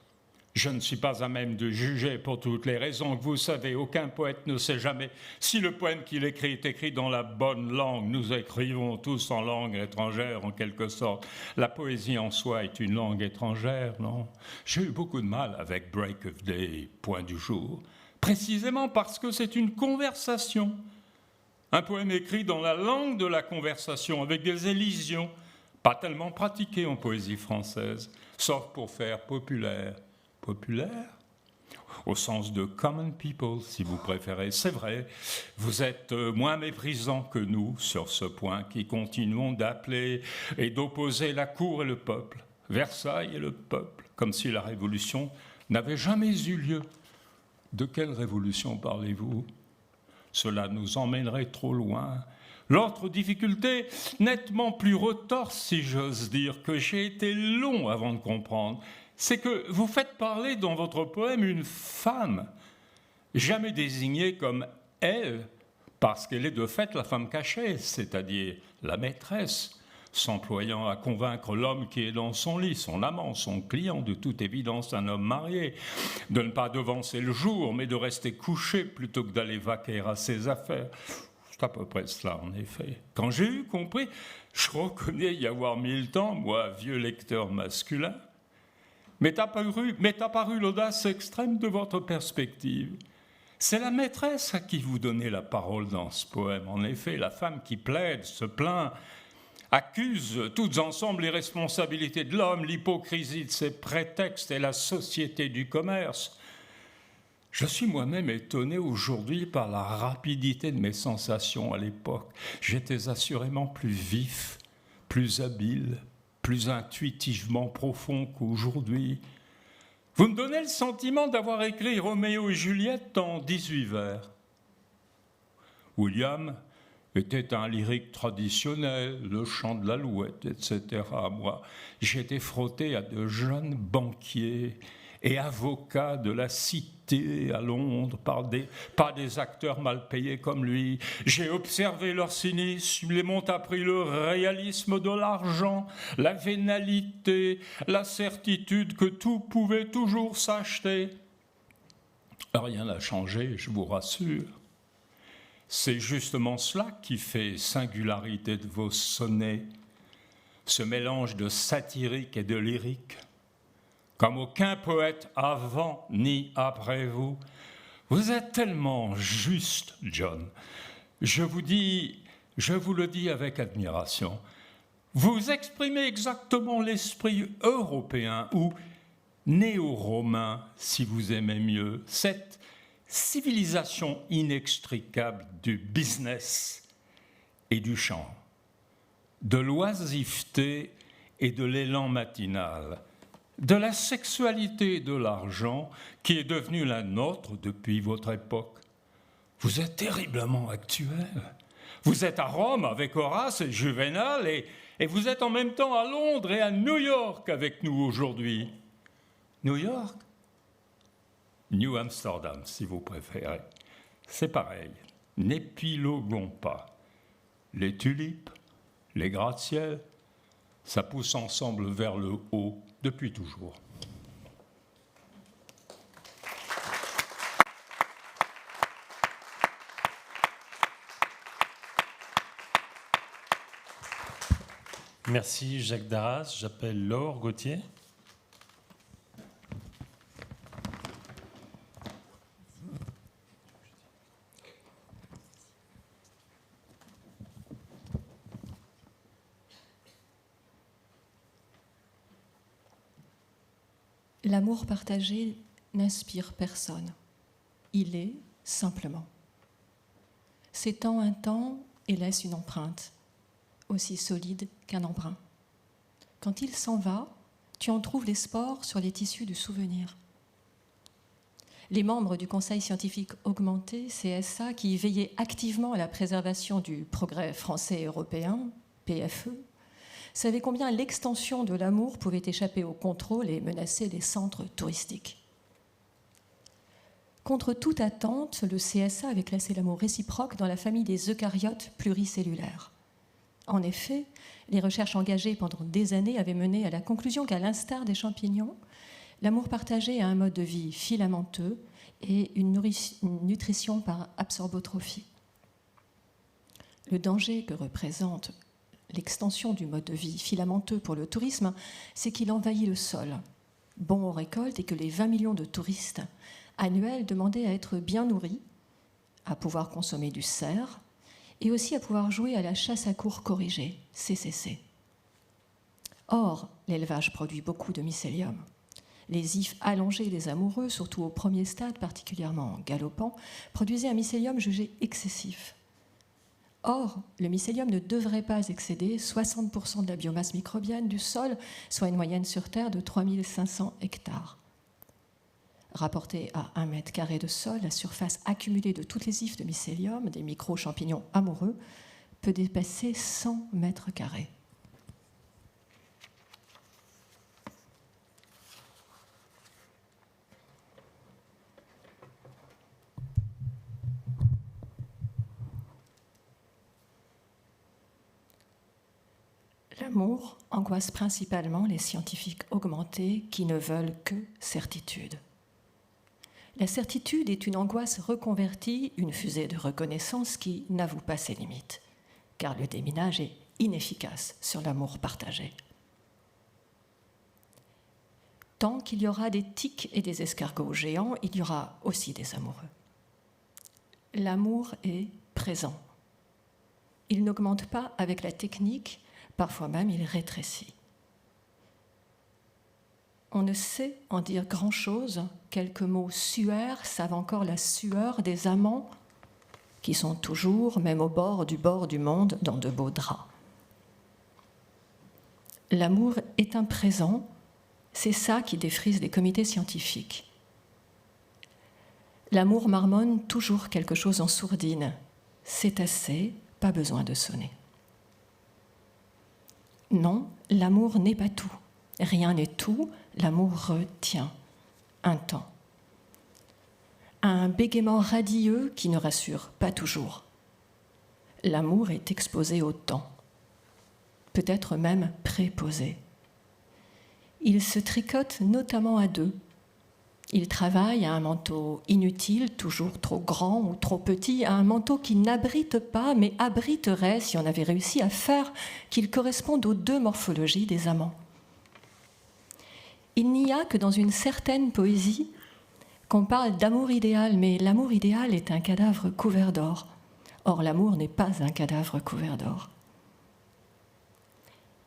Je ne suis pas à même de juger pour toutes les raisons que vous savez. Aucun poète ne sait jamais si le poème qu'il écrit est écrit dans la bonne langue. Nous écrivons tous en langue étrangère, en quelque sorte. La poésie en soi est une langue étrangère, non? J'ai eu beaucoup de mal avec Break of Day, point du jour, précisément parce que c'est une conversation. Un poème écrit dans la langue de la conversation, avec des élisions, pas tellement pratiquées en poésie française, sauf pour faire populaire. Populaire, au sens de common people, si vous préférez. C'est vrai, vous êtes moins méprisants que nous sur ce point, qui continuons d'appeler et d'opposer la cour et le peuple, Versailles et le peuple, comme si la révolution n'avait jamais eu lieu. De quelle révolution parlez-vous? Cela nous emmènerait trop loin. L'autre difficulté, nettement plus retorse, si j'ose dire, que j'ai été long avant de comprendre, c'est que vous faites parler dans votre poème une femme, jamais désignée comme elle, parce qu'elle est de fait la femme cachée, c'est-à-dire la maîtresse, s'employant à convaincre l'homme qui est dans son lit, son amant, son client, de toute évidence un homme marié, de ne pas devancer le jour, mais de rester couché plutôt que d'aller vaquer à ses affaires. C'est à peu près cela, en effet. Quand j'ai eu compris, je reconnais y avoir mis le temps, moi, vieux lecteur masculin, m'est apparue l'audace extrême de votre perspective. C'est la maîtresse à qui vous donnez la parole dans ce poème. En effet, la femme qui plaide, se plaint, accuse toutes ensemble les responsabilités de l'homme, l'hypocrisie de ses prétextes et la société du commerce. Je suis moi-même étonné aujourd'hui par la rapidité de mes sensations à l'époque. J'étais assurément plus vif, plus habile, plus intuitivement profond qu'aujourd'hui. Vous me donnez le sentiment d'avoir écrit Roméo et Juliette en 18 vers. William était un lyrique traditionnel, le chant de l'alouette, etc. Moi, j'étais frotté à de jeunes banquiers et avocats de la cité à Londres par des acteurs mal payés comme lui. J'ai observé leur cynisme, ils m'ont appris le réalisme de l'argent, la vénalité, la certitude que tout pouvait toujours s'acheter. Rien n'a changé, je vous rassure. C'est justement cela qui fait singularité de vos sonnets, ce mélange de satirique et de lyrique. Comme aucun poète avant ni après vous. Vous êtes tellement juste, John. Je vous le dis avec admiration. Vous exprimez exactement l'esprit européen ou néo-romain, si vous aimez mieux, cette civilisation inextricable du business et du chant, de l'oisiveté et de l'élan matinal, de la sexualité et de l'argent qui est devenue la nôtre depuis votre époque. Vous êtes terriblement actuel. Vous êtes à Rome avec Horace et Juvénal et vous êtes en même temps à Londres et à New York avec nous aujourd'hui. New York? New Amsterdam, si vous préférez. C'est pareil. N'épiloguons pas. Les tulipes, les gratte-ciel, ça pousse ensemble vers le haut depuis toujours. Merci Jacques Darras. J'appelle Laure Gauthier. L'amour partagé n'inspire personne. Il est simplement. S'étend un temps et laisse une empreinte, aussi solide qu'un embrun. Quand il s'en va, tu en trouves les spores sur les tissus du souvenir. Les membres du Conseil scientifique augmenté, CSA, qui veillaient activement à la préservation du progrès français et européen, PFE, savaient combien l'extension de l'amour pouvait échapper au contrôle et menacer les centres touristiques. Contre toute attente, le CSA avait classé l'amour réciproque dans la famille des eucaryotes pluricellulaires. En effet, les recherches engagées pendant des années avaient mené à la conclusion qu'à l'instar des champignons, L'amour partagé a un mode de vie filamenteux et une nutrition par absorbotrophie. Le danger que représente l'extension du mode de vie filamenteux pour le tourisme, c'est qu'il envahit le sol, bon aux récoltes, et que les 20 millions de touristes annuels demandaient à être bien nourris, à pouvoir consommer du cerf et aussi à pouvoir jouer à la chasse à courre corrigée, CCC. Or, l'élevage produit beaucoup de mycélium. Les ifs allongés des amoureux, surtout au premier stade particulièrement galopant, produisaient un mycélium jugé excessif. Or, le mycélium ne devrait pas excéder 60% de la biomasse microbienne du sol, soit une moyenne sur Terre de 3500 hectares. Rapporté à 1 mètre carré de sol, la surface accumulée de toutes les ifs de mycélium, des micro-champignons amoureux, peut dépasser 100 mètres carrés. L'amour angoisse principalement les scientifiques augmentés qui ne veulent que certitude. La certitude est une angoisse reconvertie, une fusée de reconnaissance qui n'avoue pas ses limites, car le déminage est inefficace sur l'amour partagé. Tant qu'il y aura des tiques et des escargots géants, il y aura aussi des amoureux. L'amour est présent. Il n'augmente pas avec la technique, parfois même il rétrécit. On ne sait en dire grand-chose, quelques mots suaires savent encore la sueur des amants qui sont toujours, même au bord du monde, dans de beaux draps. L'amour est un présent, c'est ça qui défrise les comités scientifiques. L'amour marmonne toujours quelque chose en sourdine. C'est assez, pas besoin de sonner. Non, l'amour n'est pas tout. Rien n'est tout, l'amour retient un temps. Un bégaiement radieux qui ne rassure pas toujours. L'amour est exposé au temps, peut-être même préposé. Il se tricote notamment à deux. Il travaille à un manteau inutile, toujours trop grand ou trop petit, à un manteau qui n'abrite pas, mais abriterait si on avait réussi à faire qu'il corresponde aux deux morphologies des amants. Il n'y a que dans une certaine poésie qu'on parle d'amour idéal, mais l'amour idéal est un cadavre couvert d'or. Or, l'amour n'est pas un cadavre couvert d'or.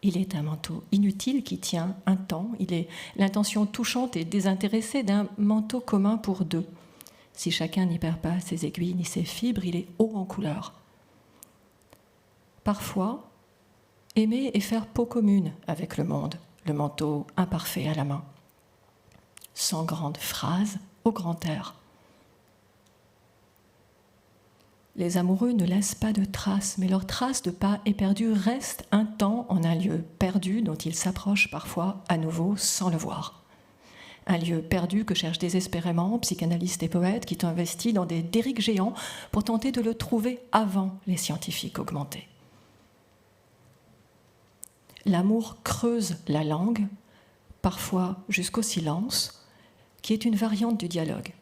Il est un manteau inutile qui tient un temps. Il est l'intention touchante et désintéressée d'un manteau commun pour deux. Si chacun n'y perd pas ses aiguilles ni ses fibres, il est haut en couleur. Parfois, aimer et faire peau commune avec le monde, le manteau imparfait à la main. Sans grande phrase, au grand air. Les amoureux ne laissent pas de traces, mais leur trace de pas éperdue reste un temps en un lieu perdu dont ils s'approchent parfois à nouveau sans le voir. Un lieu perdu que cherchent désespérément psychanalystes et poètes qui ont investi dans des derricks géants pour tenter de le trouver avant les scientifiques augmentés. L'amour creuse la langue, parfois jusqu'au silence, qui est une variante du dialogue.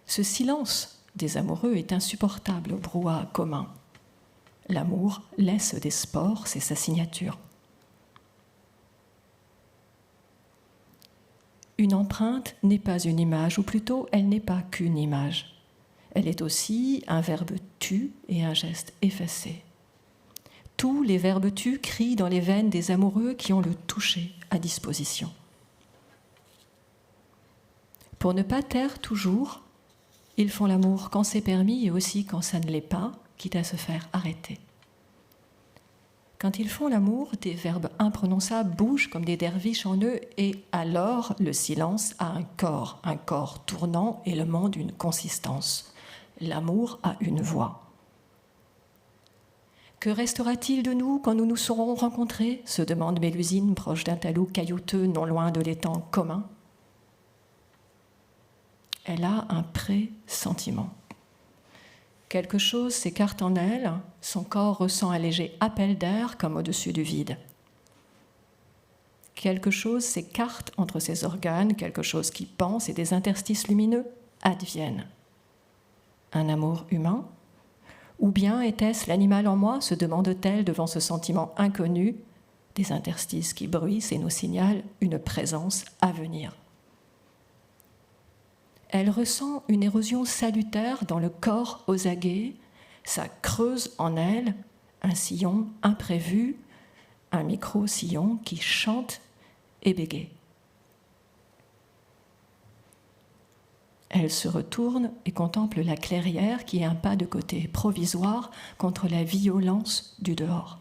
Ce silence des amoureux est insupportable au brouhaha commun. L'amour laisse des spores, c'est sa signature. Une empreinte n'est pas une image, ou plutôt, elle n'est pas qu'une image. Elle est aussi un verbe tu et un geste effacé. Tous les verbes tu crient dans les veines des amoureux qui ont le toucher à disposition. Pour ne pas taire toujours, ils font l'amour quand c'est permis et aussi quand ça ne l'est pas, quitte à se faire arrêter. Quand ils font l'amour, des verbes imprononçables bougent comme des derviches en eux, et alors le silence a un corps tournant et le monde une consistance. L'amour a une voix. Que restera-t-il de nous quand nous nous serons rencontrés ? Se demande Mélusine, proche d'un talus caillouteux non loin de l'étang commun. Elle a un pressentiment. Quelque chose s'écarte en elle, son corps ressent un léger appel d'air comme au-dessus du vide. quelque chose s'écarte entre ses organes, quelque chose qui pense, et des interstices lumineux adviennent. Un amour humain? Ou bien était-ce l'animal en moi, se demande-t-elle devant ce sentiment inconnu, des interstices qui bruissent et nous signalent une présence à venir? Elle ressent une érosion salutaire dans le corps aux aguets, ça creuse en elle un sillon imprévu, un micro-sillon qui chante et bégaye. Elle se retourne et contemple la clairière qui est un pas de côté provisoire contre la violence du dehors.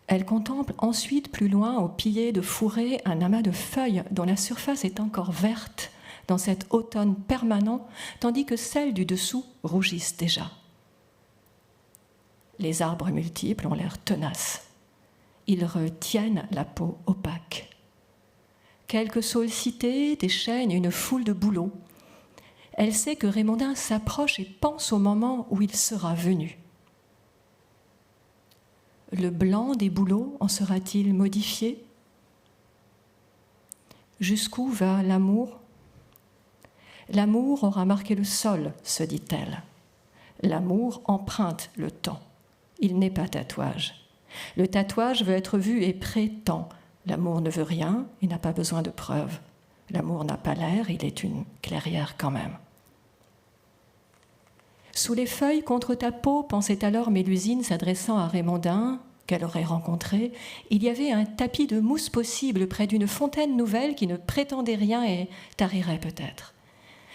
Elle contemple ensuite plus loin, au pied de fourré, un amas de feuilles dont la surface est encore verte dans cet automne permanent, tandis que celles du dessous rougissent déjà. Les arbres multiples ont l'air tenaces. Ils retiennent la peau opaque. Quelques saules cités, des chênes et une foule de bouleaux. Elle sait que Raymondin s'approche et pense au moment où il sera venu. Le blanc des bouleaux en sera-t-il modifié? Jusqu'où va l'amour? L'amour aura marqué le sol, se dit-elle. L'amour emprunte le temps. Il n'est pas tatouage. Le tatouage veut être vu et prétend. L'amour ne veut rien, il n'a pas besoin de preuves. L'amour n'a pas l'air, il est une clairière quand même. Sous les feuilles contre ta peau, pensait alors Mélusine s'adressant à Raymondin, qu'elle aurait rencontré, il y avait un tapis de mousse possible près d'une fontaine nouvelle qui ne prétendait rien et tarirait peut-être.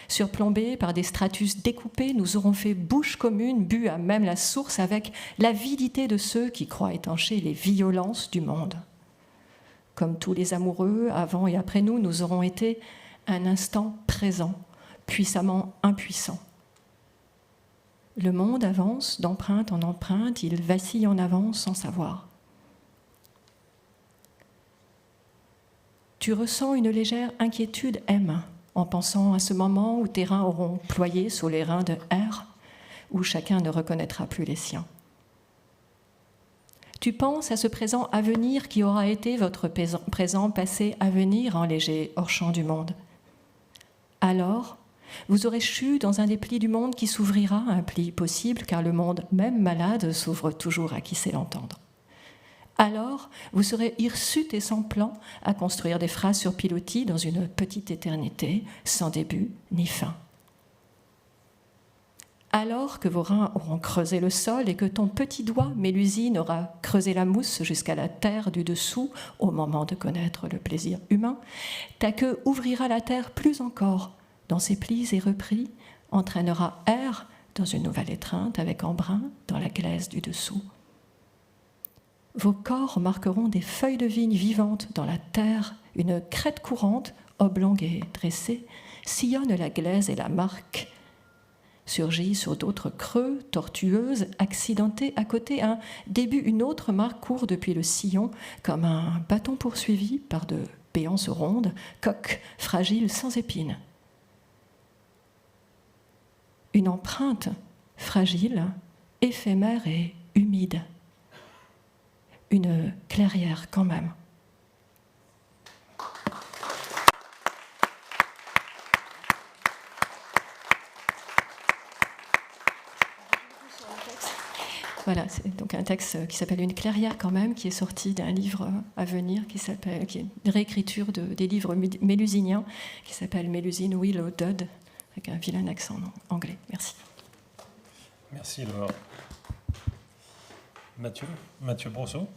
Surplombés par des stratus découpés, nous aurons fait bouche commune, bu à même la source avec l'avidité de ceux qui croient étancher les violences du monde. Comme tous les amoureux, avant et après nous, nous aurons été un instant présent, puissamment impuissant. Le monde avance d'empreinte en empreinte, il vacille en avant sans savoir. Tu ressens une légère inquiétude, M, en pensant à ce moment où tes reins auront ployé sous les reins de R, où chacun ne reconnaîtra plus les siens. Tu penses à ce présent à venir qui aura été votre présent passé à venir en léger hors-champ du monde. Alors, vous aurez chu dans un des plis du monde qui s'ouvrira, un pli possible, car le monde, même malade, s'ouvre toujours à qui sait l'entendre. Alors, vous serez hirsute et sans plan à construire des phrases sur pilotis dans une petite éternité, sans début ni fin. Alors que vos reins auront creusé le sol et que ton petit doigt, Mélusine, aura creusé la mousse jusqu'à la terre du dessous au moment de connaître le plaisir humain, ta queue ouvrira la terre plus encore, dans ses plis et replis, entraînera R dans une nouvelle étreinte avec embrun dans la glaise du dessous. Vos corps marqueront des feuilles de vigne vivantes dans la terre, une crête courante, oblongue et dressée, sillonne la glaise et la marque, surgit sur d'autres creux, tortueuses, accidentées, à côté un début, une autre marque court depuis le sillon, comme un bâton poursuivi par de béances rondes, coques fragiles sans épines. Une empreinte fragile, éphémère et humide. Une clairière quand même. Voilà, c'est donc un texte qui s'appelle Une clairière quand même, qui est sorti d'un livre à venir, qui est une réécriture des livres mélusiniens, qui s'appelle Mélusine Willow Dodd, avec un vilain accent anglais. Merci. Merci Laure. Mathieu Brosseau.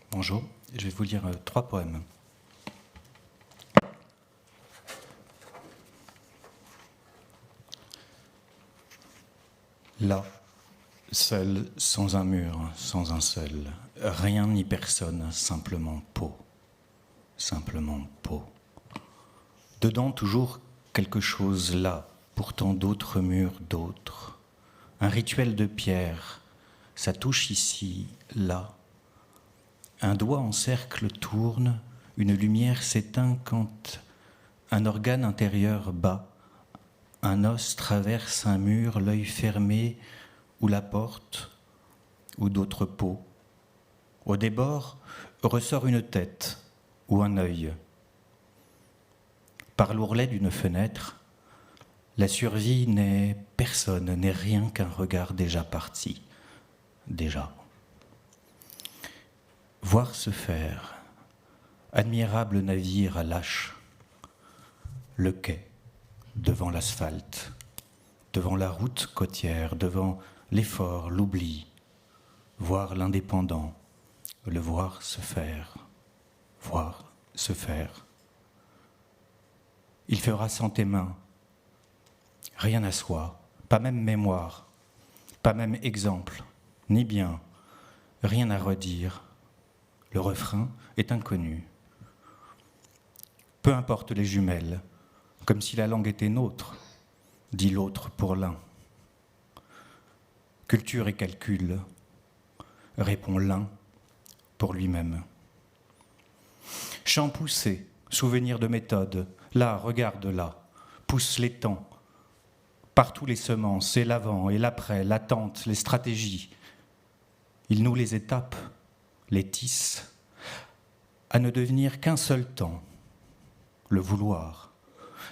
Bonjour, je vais vous lire 3 poèmes. Là, seul, sans un mur, sans un seul, rien ni personne, simplement peau. Simplement peau. Dedans, toujours quelque chose là, pourtant d'autres murs, d'autres. Un rituel de pierre, ça touche ici, là. Un doigt en cercle tourne, une lumière s'éteint quand un organe intérieur bat, un os traverse un mur, l'œil fermé, ou la porte, ou d'autres peaux. Au débord ressort une tête ou un œil. Par l'ourlet d'une fenêtre, la survie n'est personne, n'est rien qu'un regard déjà parti, déjà. Voir se faire, admirable navire à lâche, le quai devant l'asphalte, devant la route côtière, devant l'effort, l'oubli, voir l'indépendant, le voir se faire. Il fera sans tes mains, rien à soi, pas même mémoire, pas même exemple, ni bien, rien à redire. Le refrain est inconnu. Peu importe les jumelles, comme si la langue était nôtre, dit l'autre pour l'un. Culture et calcul, répond l'un pour lui-même. Chant poussé, souvenir de méthode, là, regarde là, pousse les temps, partout les semences, et l'avant, et l'après, l'attente, les stratégies. Il noue les étapes, les tisse, à ne devenir qu'un seul temps, le vouloir,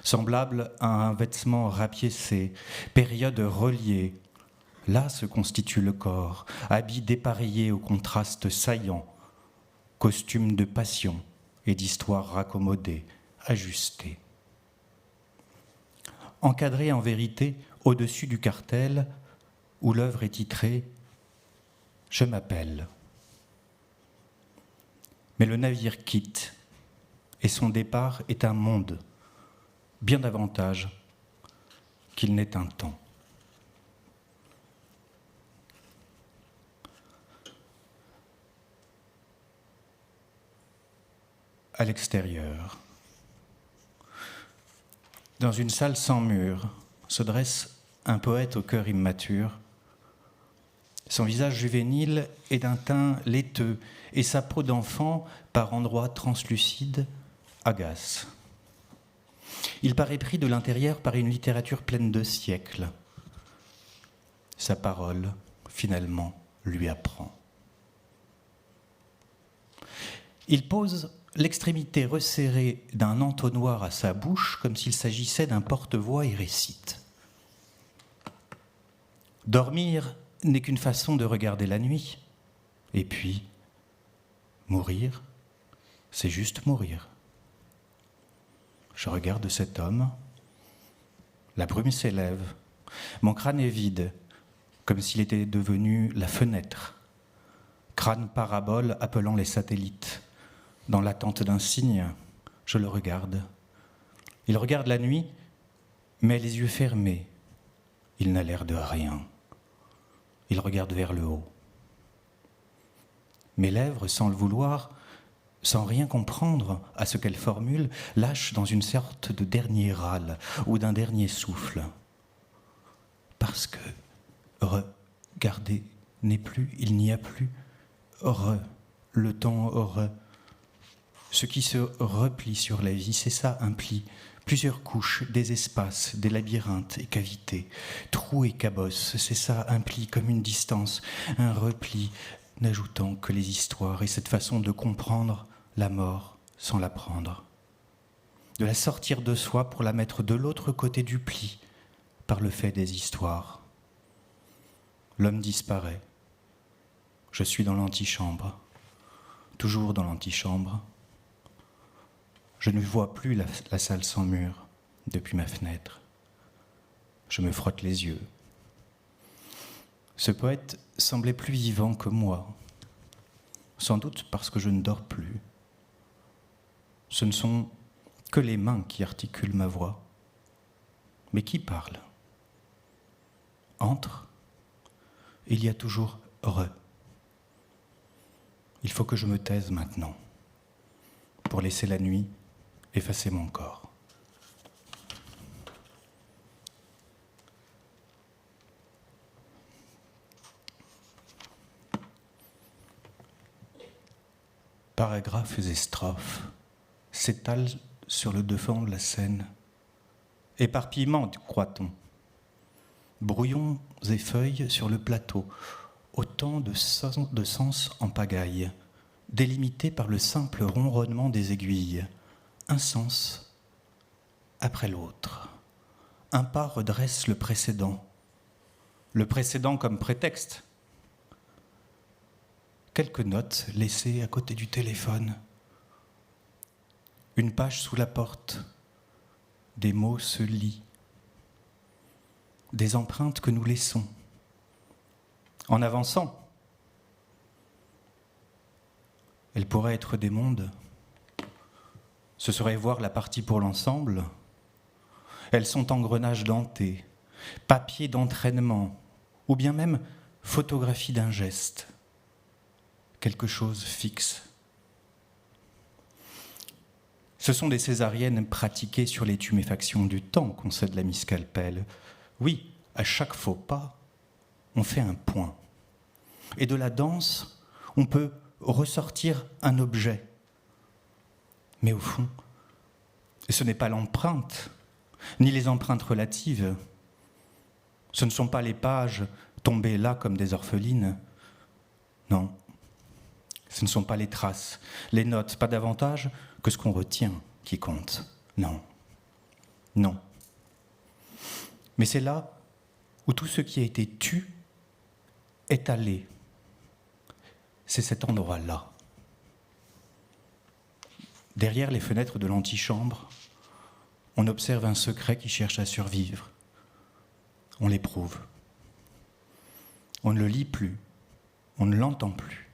semblable à un vêtement rapiécé, période reliée. Là se constitue le corps, habit dépareillé au contraste saillant, costume de passion et d'histoire raccommodée, ajustée. Encadré en vérité au-dessus du cartel où l'œuvre est titrée « Je m'appelle ». Mais le navire quitte et son départ est un monde, bien davantage qu'il n'est un temps. À l'extérieur, dans une salle sans mur, se dresse un poète au cœur immature. Son visage juvénile est d'un teint laiteux et sa peau d'enfant, par endroits translucide, agace. Il paraît pris de l'intérieur par une littérature pleine de siècles. Sa parole, finalement, lui apprend. Il pose l'extrémité resserrée d'un entonnoir à sa bouche comme s'il s'agissait d'un porte-voix et récite. Dormir n'est qu'une façon de regarder la nuit. Et puis, mourir, c'est juste mourir. Je regarde cet homme, la brume s'élève, mon crâne est vide, comme s'il était devenu la fenêtre, crâne parabole appelant les satellites. Dans l'attente d'un signe, je le regarde. Il regarde la nuit, mais les yeux fermés. Il n'a l'air de rien. Il regarde vers le haut. Mes lèvres, sans le vouloir, sans rien comprendre à ce qu'elles formulent, lâchent dans une sorte de dernier râle ou d'un dernier souffle. Parce que regarder n'est plus, il n'y a plus. Le temps ce qui se replie sur la vie, c'est ça, un pli. Plusieurs couches, des espaces, des labyrinthes et cavités, trous et cabosses, c'est ça, un pli comme une distance, un repli, n'ajoutant que les histoires et cette façon de comprendre la mort sans la prendre. De la sortir de soi pour la mettre de l'autre côté du pli, par le fait des histoires. L'homme disparaît. Je suis dans l'antichambre, toujours dans l'antichambre. Je ne vois plus la salle sans mur depuis ma fenêtre. Je me frotte les yeux. Ce poète semblait plus vivant que moi, sans doute parce que je ne dors plus. Ce ne sont que les mains qui articulent ma voix. Mais qui parle ? Entre, il y a toujours re. Il faut que je me taise maintenant, pour laisser la nuit effacer mon corps. paragraphes et strophes s'étalent sur le devant de la scène. Éparpillement, croit-on. Brouillons et feuilles sur le plateau, autant de sens en pagaille, délimités par le simple ronronnement des aiguilles, un sens après l'autre. Un pas redresse le précédent comme prétexte. Quelques notes laissées à côté du téléphone. Une page sous la porte. Des mots se lient. Des empreintes que nous laissons. En avançant, elles pourraient être des mondes. Ce serait voir la partie pour l'ensemble. Elles sont engrenages dentés, papier d'entraînement, ou bien même photographie d'un geste. Quelque chose fixe. Ce sont des césariennes pratiquées sur les tuméfactions du temps, concède l'ami Scalpel. Oui, à chaque faux pas, on fait un point. Et de la danse, on peut ressortir un objet. Mais au fond, ce n'est pas l'empreinte, ni les empreintes relatives. Ce ne sont pas les pages tombées là comme des orphelines. Non, ce ne sont pas les traces, les notes, pas davantage que ce qu'on retient qui compte. Non, non. Mais c'est là où tout ce qui a été tu est allé. C'est cet endroit-là. Derrière les fenêtres de l'antichambre, on observe un secret qui cherche à survivre. On l'éprouve. On ne le lit plus, on ne l'entend plus,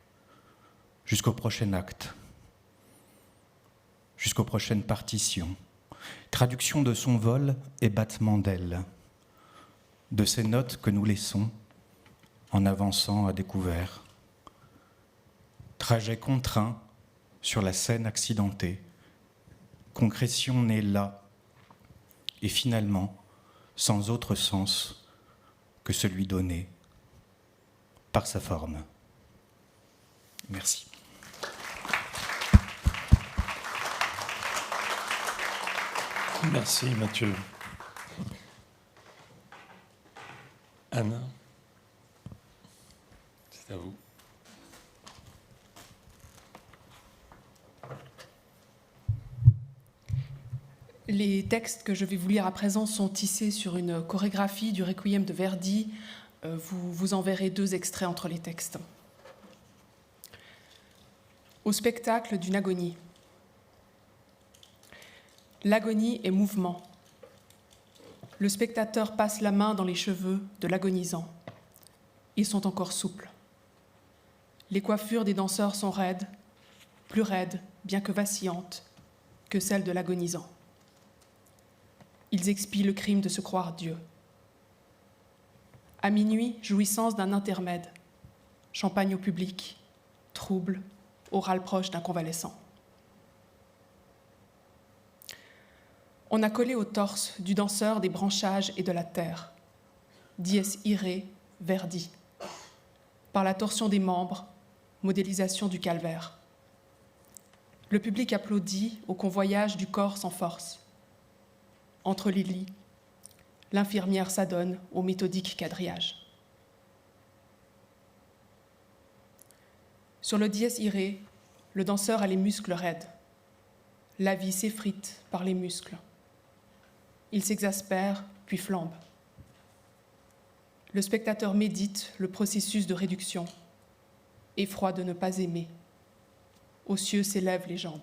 jusqu'au prochain acte, jusqu'aux prochaines partitions, traduction de son vol et battement d'ailes, de ces notes que nous laissons en avançant à découvert. Trajet contraint sur la scène accidentée, concrétion née là, et finalement sans autre sens que celui donné par sa forme. Merci. Merci Mathieu. Anna, c'est à vous. Les textes que je vais vous lire à présent sont tissés sur une chorégraphie du Requiem de Verdi. Vous en verrez 2 extraits entre les textes. Au spectacle d'une agonie. L'agonie est mouvement. Le spectateur passe la main dans les cheveux de l'agonisant. Ils sont encore souples. Les coiffures des danseurs sont raides, plus raides, bien que vacillantes, que celles de l'agonisant. Ils expient le crime de se croire Dieu. À minuit, jouissance d'un intermède. Champagne au public, trouble, oral proche d'un convalescent. On a collé au torse du danseur des branchages et de la terre. Dies irae, Verdi. Par la torsion des membres, modélisation du calvaire. Le public applaudit au convoyage du corps sans force. Entre les lits, l'infirmière s'adonne au méthodique quadrillage. Sur le dies irae, le danseur a les muscles raides. La vie s'effrite par les muscles. Il s'exaspère, puis flambe. Le spectateur médite le processus de réduction. Effroi de ne pas aimer. Aux cieux s'élèvent les jambes.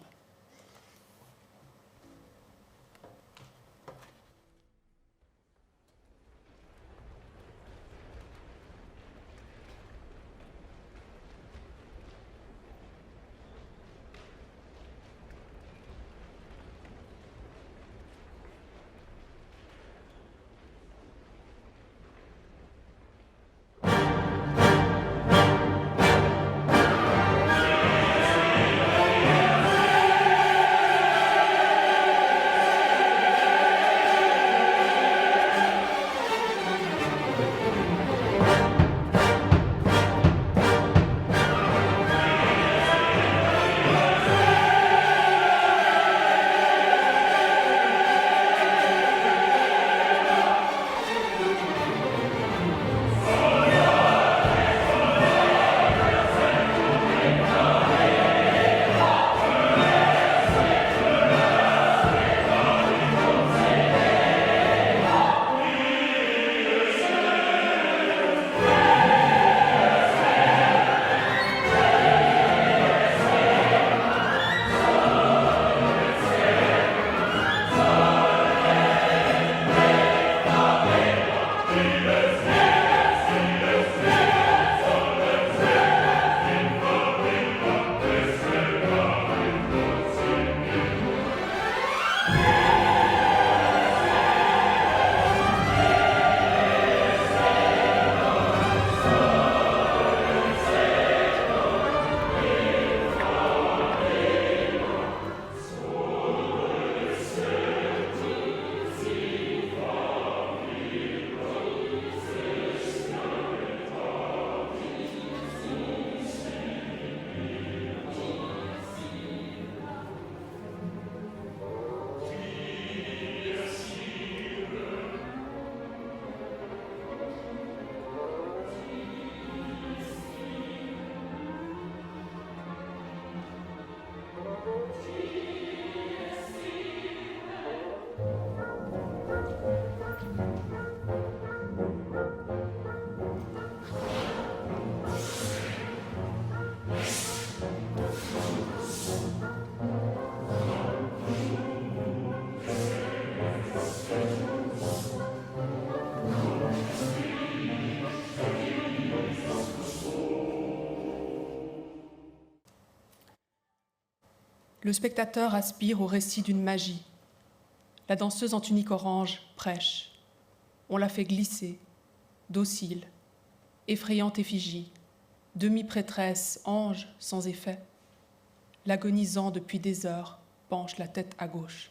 Le spectateur aspire au récit d'une magie. La danseuse en tunique orange prêche. On la fait glisser, docile, effrayante effigie, demi-prêtresse, ange sans effet. L'agonisant depuis des heures penche la tête à gauche.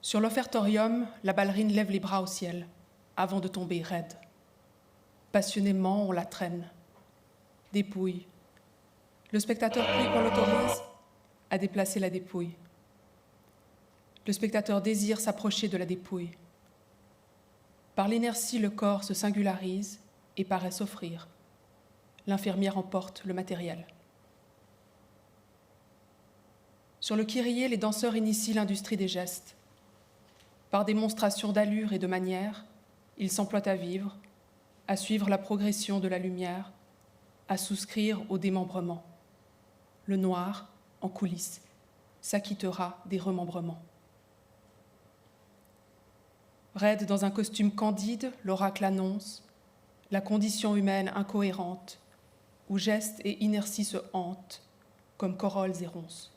Sur l'offertorium, la ballerine lève les bras au ciel, avant de tomber raide. Passionnément, on la traîne. Dépouille. Le spectateur prie qu'on l'autorise à déplacer la dépouille. Le spectateur désire s'approcher de la dépouille. Par l'inertie, le corps se singularise et paraît s'offrir. L'infirmière emporte le matériel. Sur le Kyrie, les danseurs initient l'industrie des gestes. Par démonstration d'allure et de manière, ils s'emploient à vivre, à suivre la progression de la lumière, à souscrire au démembrement. Le noir, en coulisses, s'acquittera des remembrements. Raide dans un costume candide, l'oracle annonce la condition humaine incohérente, où gestes et inertie se hantent, comme corolles et ronces.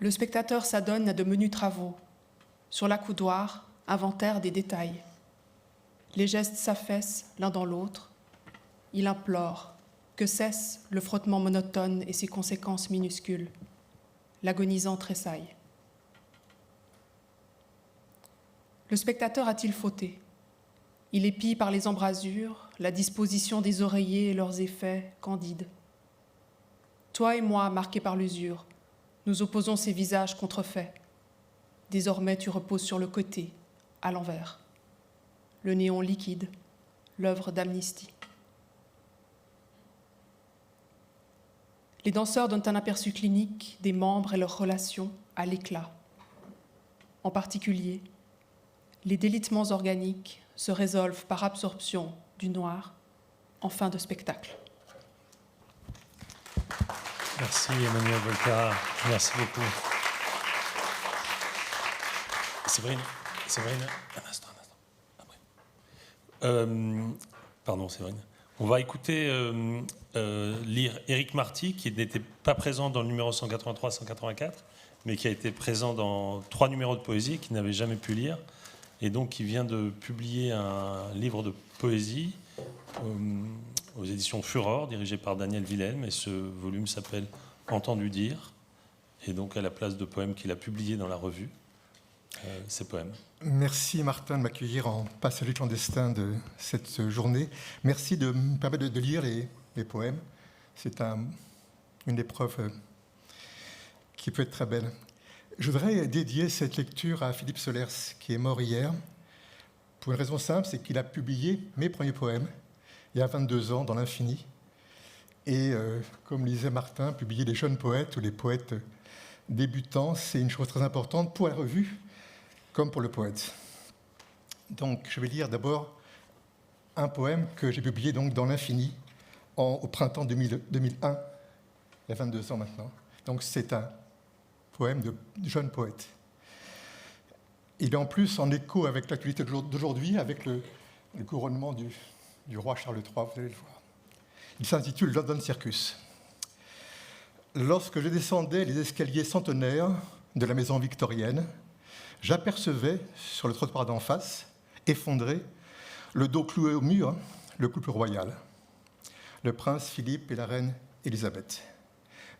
Le spectateur s'adonne à de menus travaux. Sur l'accoudoir, inventaire des détails. Les gestes s'affaissent l'un dans l'autre. Il implore que cesse le frottement monotone et ses conséquences minuscules. L'agonisant tressaille. Le spectateur a-t-il fauté? Il épie par les embrasures la disposition des oreillers et leurs effets candides. Toi et moi, marqués par l'usure, nous opposons ces visages contrefaits. Désormais, tu reposes sur le côté, à l'envers. Le néon liquide, l'œuvre d'amnistie. Les danseurs donnent un aperçu clinique des membres et leurs relations à l'éclat. En particulier, les délitements organiques se résolvent par absorption du noir en fin de spectacle. Merci Emmanuel Volta, merci beaucoup. Séverine, un instant. Après. Pardon Séverine. On va écouter lire Éric Marty, qui n'était pas présent dans le numéro 183-184, mais qui a été présent dans 3 numéros de poésie, qui n'avait jamais pu lire, et donc qui vient de publier un livre de poésie aux éditions Furor, dirigé par Daniel Wilhelm, et ce volume s'appelle « Entendu dire », et donc à la place de poèmes qu'il a publiés dans la revue, ces poèmes. Merci Martin de m'accueillir en passager clandestin de cette journée. Merci de me permettre de lire les poèmes. C'est une épreuve qui peut être très belle. Je voudrais dédier cette lecture à Philippe Solers, qui est mort hier, pour une raison simple, c'est qu'il a publié mes premiers poèmes il y a 22 ans dans l'infini. Et comme le disait Martin, publier les jeunes poètes ou les poètes débutant, c'est une chose très importante pour la revue comme pour le poète. Donc, je vais lire d'abord un poème que j'ai publié donc dans l'infini au printemps 2001, il y a 22 ans maintenant. Donc, c'est un poème de jeune poète. Il est en plus en écho avec l'actualité d'aujourd'hui, avec le couronnement du roi Charles III, vous allez le voir. Il s'intitule London Circus. Lorsque je descendais les escaliers centenaires de la maison victorienne, j'apercevais sur le trottoir d'en face, effondré, le dos cloué au mur, le couple royal, le prince Philippe et la reine Élisabeth.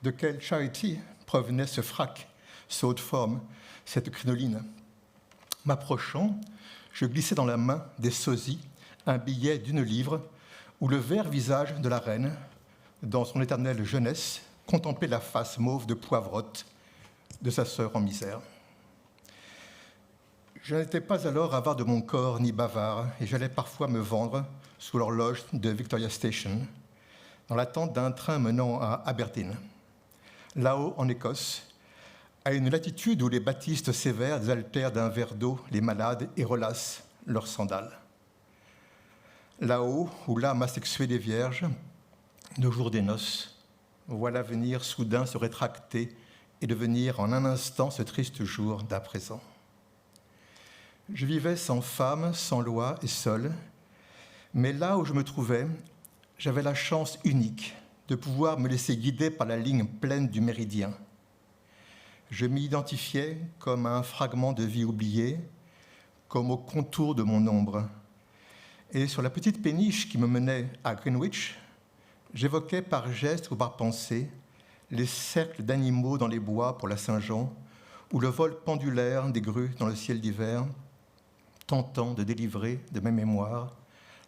De quelle charité provenait ce frac, ce haut de forme, cette crinoline? M'approchant, je glissai dans la main des sosies un billet d'une livre où le vert visage de la reine, dans son éternelle jeunesse, contemplait la face mauve de Poivrotte de sa sœur en misère. Je n'étais pas alors avare de mon corps ni bavard, et j'allais parfois me vendre sous l'horloge de Victoria Station, dans l'attente d'un train menant à Aberdeen. Là-haut, en Écosse, à une latitude où les baptistes sévères désaltèrent d'un verre d'eau les malades et relâssent leurs sandales. Là-haut, où l'âme asexuée des vierges, nos jours des noces, voit l'avenir soudain se rétracter et devenir en un instant ce triste jour d'à présent. Je vivais sans femme, sans loi et seul, mais là où je me trouvais, j'avais la chance unique de pouvoir me laisser guider par la ligne pleine du méridien. Je m'y identifiais comme à un fragment de vie oublié, comme au contour de mon ombre. Et sur la petite péniche qui me menait à Greenwich, j'évoquais par geste ou par pensée les cercles d'animaux dans les bois pour la Saint-Jean, ou le vol pendulaire des grues dans le ciel d'hiver, tentant de délivrer de mes mémoires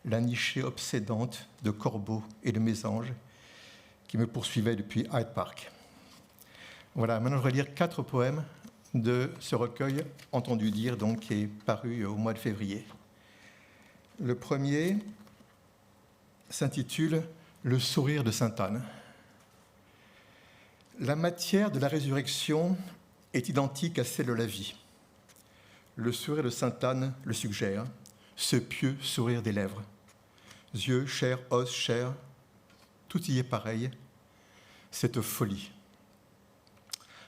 la nichée obsédante de corbeaux et de mésanges qui me poursuivaient depuis Hyde Park. Voilà, maintenant je vais lire 4 poèmes de ce recueil, Entendu dire, donc, qui est paru au mois de février. Le premier s'intitule « Le sourire de Sainte-Anne ». La matière de la résurrection est identique à celle de la vie. Le sourire de Sainte-Anne le suggère, ce pieux sourire des lèvres. Yeux, chair, os, chair, tout y est pareil, cette folie.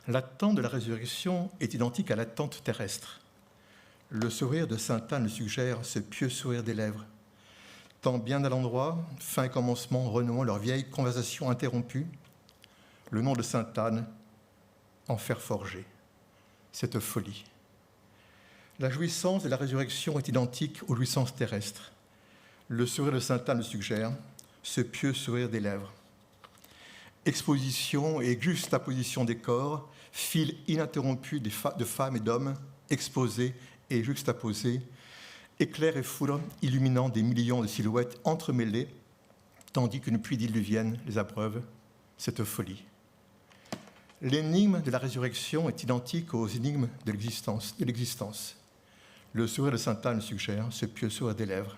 L'attente de la résurrection est identique à l'attente terrestre. Le sourire de Sainte-Anne le suggère, ce pieux sourire des lèvres. Tant bien à l'endroit, fin et commencement renouant leur vieille conversation interrompue, le nom de Sainte-Anne en fer forgé, cette folie. La jouissance de la résurrection est identique aux jouissances terrestres. Le sourire de Sainte-Anne le suggère, ce pieux sourire des lèvres. Exposition et juxtaposition des corps, fil ininterrompu de femmes et d'hommes, exposés et juxtaposés, éclairs et foudres illuminant des millions de silhouettes entremêlées, tandis qu'une pluie diluvienne les abreuve, cette folie. L'énigme de la résurrection est identique aux énigmes de l'existence. Le sourire de Sainte-Anne suggère, ce pieux sourire des lèvres.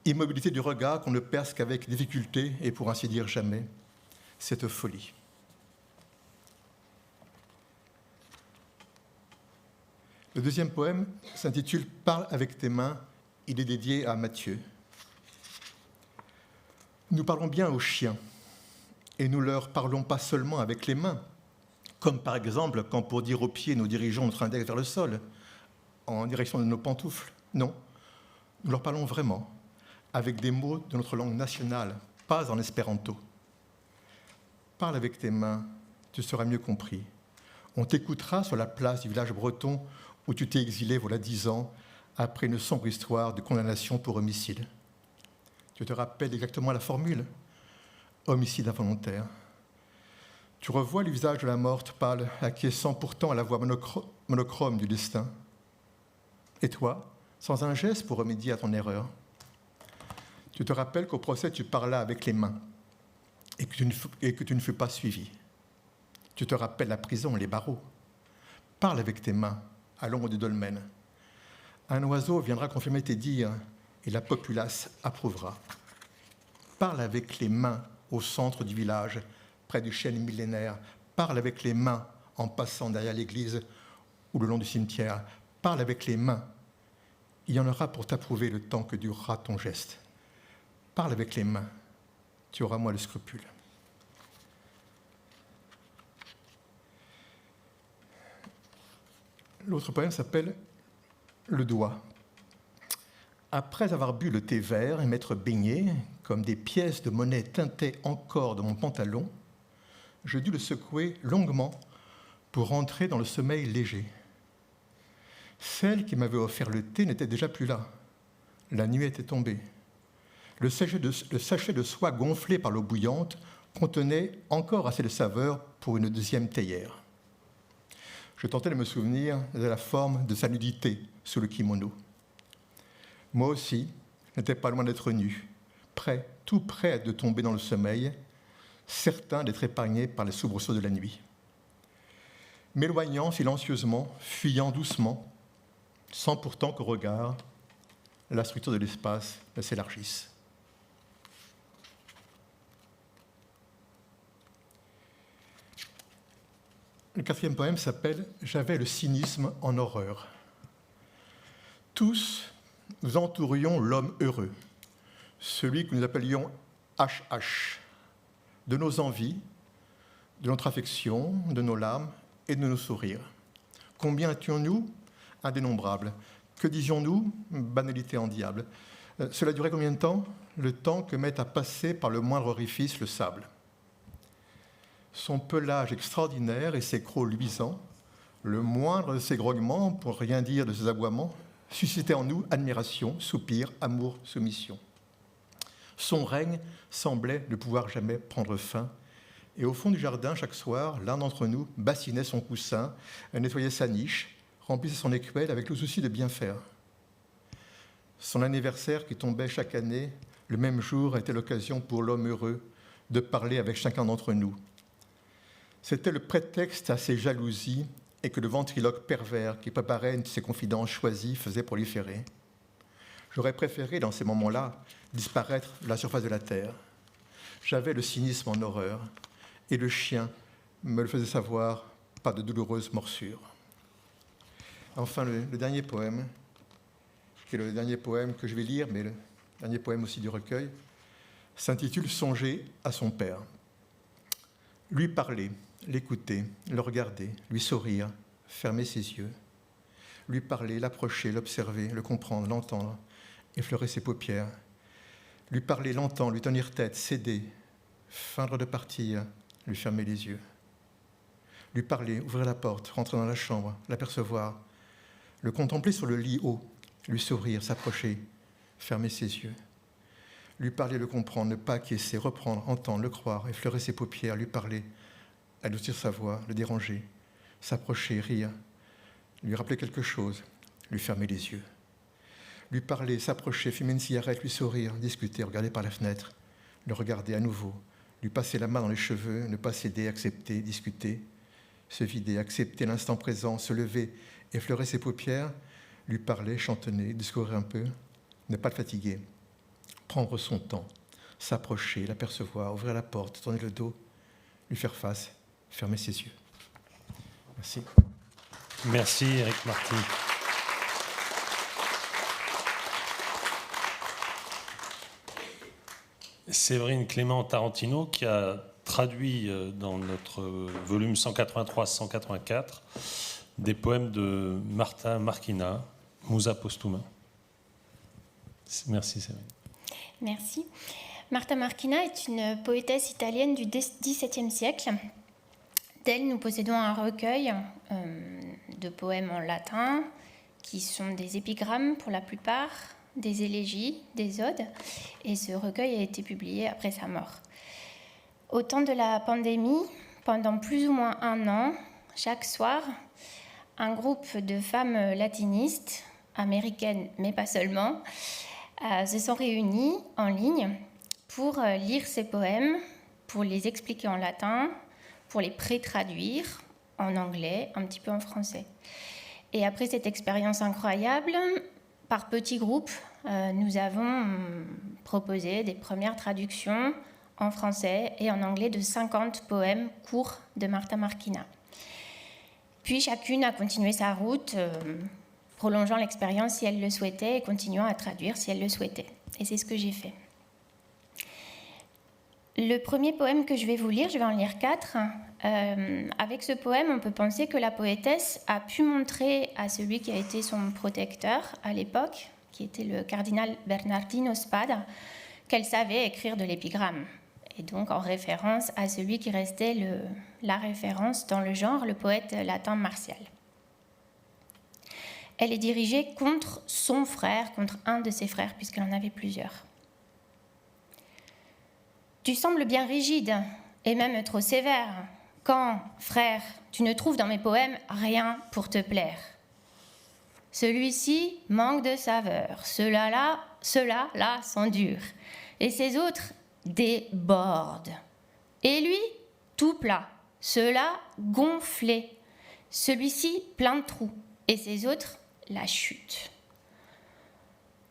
Immobilité du regard qu'on ne perce qu'avec difficulté et pour ainsi dire jamais, cette folie. Le deuxième poème s'intitule « Parle avec tes mains ». Il est dédié à Matthieu. Nous parlons bien aux chiens et nous leur parlons pas seulement avec les mains, comme par exemple quand pour dire aux pieds nous dirigeons notre index vers le sol, en direction de nos pantoufles. Non, nous leur parlons vraiment, avec des mots de notre langue nationale, pas en espéranto. Parle avec tes mains, tu seras mieux compris. On t'écoutera sur la place du village breton où tu t'es exilé voilà 10 ans, après une sombre histoire de condamnation pour homicide. Tu te rappelles exactement la formule ? Homicide involontaire. Tu revois le visage de la morte pâle, acquiesçant pourtant à la voix monochrome du destin. Et toi, sans un geste pour remédier à ton erreur, tu te rappelles qu'au procès, tu parlas avec les mains et que tu ne fus pas suivi. Tu te rappelles la prison, les barreaux. Parle avec tes mains à l'ombre du dolmen. Un oiseau viendra confirmer tes dires et la populace approuvera. Parle avec les mains au centre du village, près du chêne millénaire. Parle avec les mains en passant derrière l'église ou le long du cimetière. Parle avec les mains. Il y en aura pour t'approuver le temps que durera ton geste. Parle avec les mains. Tu auras moins le scrupule. L'autre poème s'appelle « Le doigt ». Après avoir bu le thé vert et m'être baigné, comme des pièces de monnaie tintaient encore dans mon pantalon, je dus le secouer longuement pour rentrer dans le sommeil léger. Celle qui m'avait offert le thé n'était déjà plus là. La nuit était tombée. Le sachet de soie gonflé par l'eau bouillante contenait encore assez de saveur pour une deuxième théière. Je tentais de me souvenir de la forme de sa nudité sous le kimono. Moi aussi, je n'étais pas loin d'être nu, tout prêt de tomber dans le sommeil, certain d'être épargné par les soubresauts de la nuit. M'éloignant silencieusement, fuyant doucement, sans pourtant qu'au regard, la structure de l'espace ne s'élargisse. Le quatrième poème s'appelle « J'avais le cynisme en horreur ». Tous, nous entourions l'homme heureux, celui que nous appelions HH, de nos envies, de notre affection, de nos larmes et de nos sourires. Combien étions-nous? Indénombrables. Que disions-nous? Banalité en diable. Cela durait combien de temps? Le temps que met à passer par le moindre orifice le sable. Son pelage extraordinaire et ses crocs luisants, le moindre de ses grognements, pour rien dire de ses aboiements, suscitait en nous admiration, soupir, amour, soumission. Son règne semblait ne pouvoir jamais prendre fin, et au fond du jardin, chaque soir, l'un d'entre nous bassinait son coussin, nettoyait sa niche, remplissait son écuelle avec le souci de bien faire. Son anniversaire qui tombait chaque année, le même jour, était l'occasion pour l'homme heureux de parler avec chacun d'entre nous. C'était le prétexte à ses jalousies et que le ventriloque pervers qui préparait une de ses confidences choisies faisait proliférer. J'aurais préféré, dans ces moments-là, disparaître de la surface de la terre. J'avais le cynisme en horreur, et le chien me le faisait savoir par de douloureuses morsures. Enfin, le dernier poème, qui est le dernier poème que je vais lire, mais le dernier poème aussi du recueil, s'intitule « Songer à son père ». Lui parler, l'écouter, le regarder, lui sourire, fermer ses yeux. Lui parler, l'approcher, l'observer, le comprendre, l'entendre, effleurer ses paupières. Lui parler, l'entendre, lui tenir tête, céder, feindre de partir, lui fermer les yeux. Lui parler, ouvrir la porte, rentrer dans la chambre, l'apercevoir, le contempler sur le lit haut, lui sourire, s'approcher, fermer ses yeux. Lui parler, le comprendre, ne pas acquiescer, reprendre, entendre, le croire, effleurer ses paupières, lui parler, adoucir sa voix, le déranger, s'approcher, rire, lui rappeler quelque chose, lui fermer les yeux. Lui parler, s'approcher, fumer une cigarette, lui sourire, discuter, regarder par la fenêtre, le regarder à nouveau, lui passer la main dans les cheveux, ne pas céder, accepter, discuter, se vider, accepter l'instant présent, se lever, effleurer ses paupières, lui parler, chantonner, discourir un peu, ne pas le fatiguer, prendre son temps, s'approcher, l'apercevoir, ouvrir la porte, tourner le dos, lui faire face, fermer ses yeux. Merci. Merci Éric Marty. Séverine Clément Tarantino qui a traduit dans notre volume 183-184 des poèmes de Marta Marquina, Musa Postuma. Merci Séverine. Merci. Marta Marquina est une poétesse italienne du XVIIe siècle. D'elle, nous possédons un recueil de poèmes en latin qui sont des épigrammes pour la plupart, des élégies, des odes, et ce recueil a été publié après sa mort. Au temps de la pandémie, pendant plus ou moins 1 an, chaque soir, un groupe de femmes latinistes, américaines mais pas seulement, se sont réunies en ligne pour lire ces poèmes, pour les expliquer en latin, pour les pré-traduire en anglais, un petit peu en français. Et après cette expérience incroyable, par petits groupes, nous avons proposé des premières traductions en français et en anglais de 50 poèmes courts de Marta Marquina. Puis chacune a continué sa route, prolongeant l'expérience si elle le souhaitait et continuant à traduire si elle le souhaitait. Et c'est ce que j'ai fait. Le premier poème que je vais vous lire, je vais en lire 4. Avec ce poème, on peut penser que la poétesse a pu montrer à celui qui a été son protecteur à l'époque, qui était le cardinal Bernardino Spada, qu'elle savait écrire de l'épigramme. Et donc en référence à celui qui restait la référence dans le genre, le poète latin Martial. Elle est dirigée contre son frère, contre un de ses frères, puisqu'elle en avait plusieurs. Tu sembles bien rigide, et même trop sévère, quand, frère, tu ne trouves dans mes poèmes rien pour te plaire. Celui-ci manque de saveur, ceux-là sont durs, et ces autres débordent. Et lui, tout plat, ceux-là gonflés, celui-ci plein de trous, et ces autres, la chute.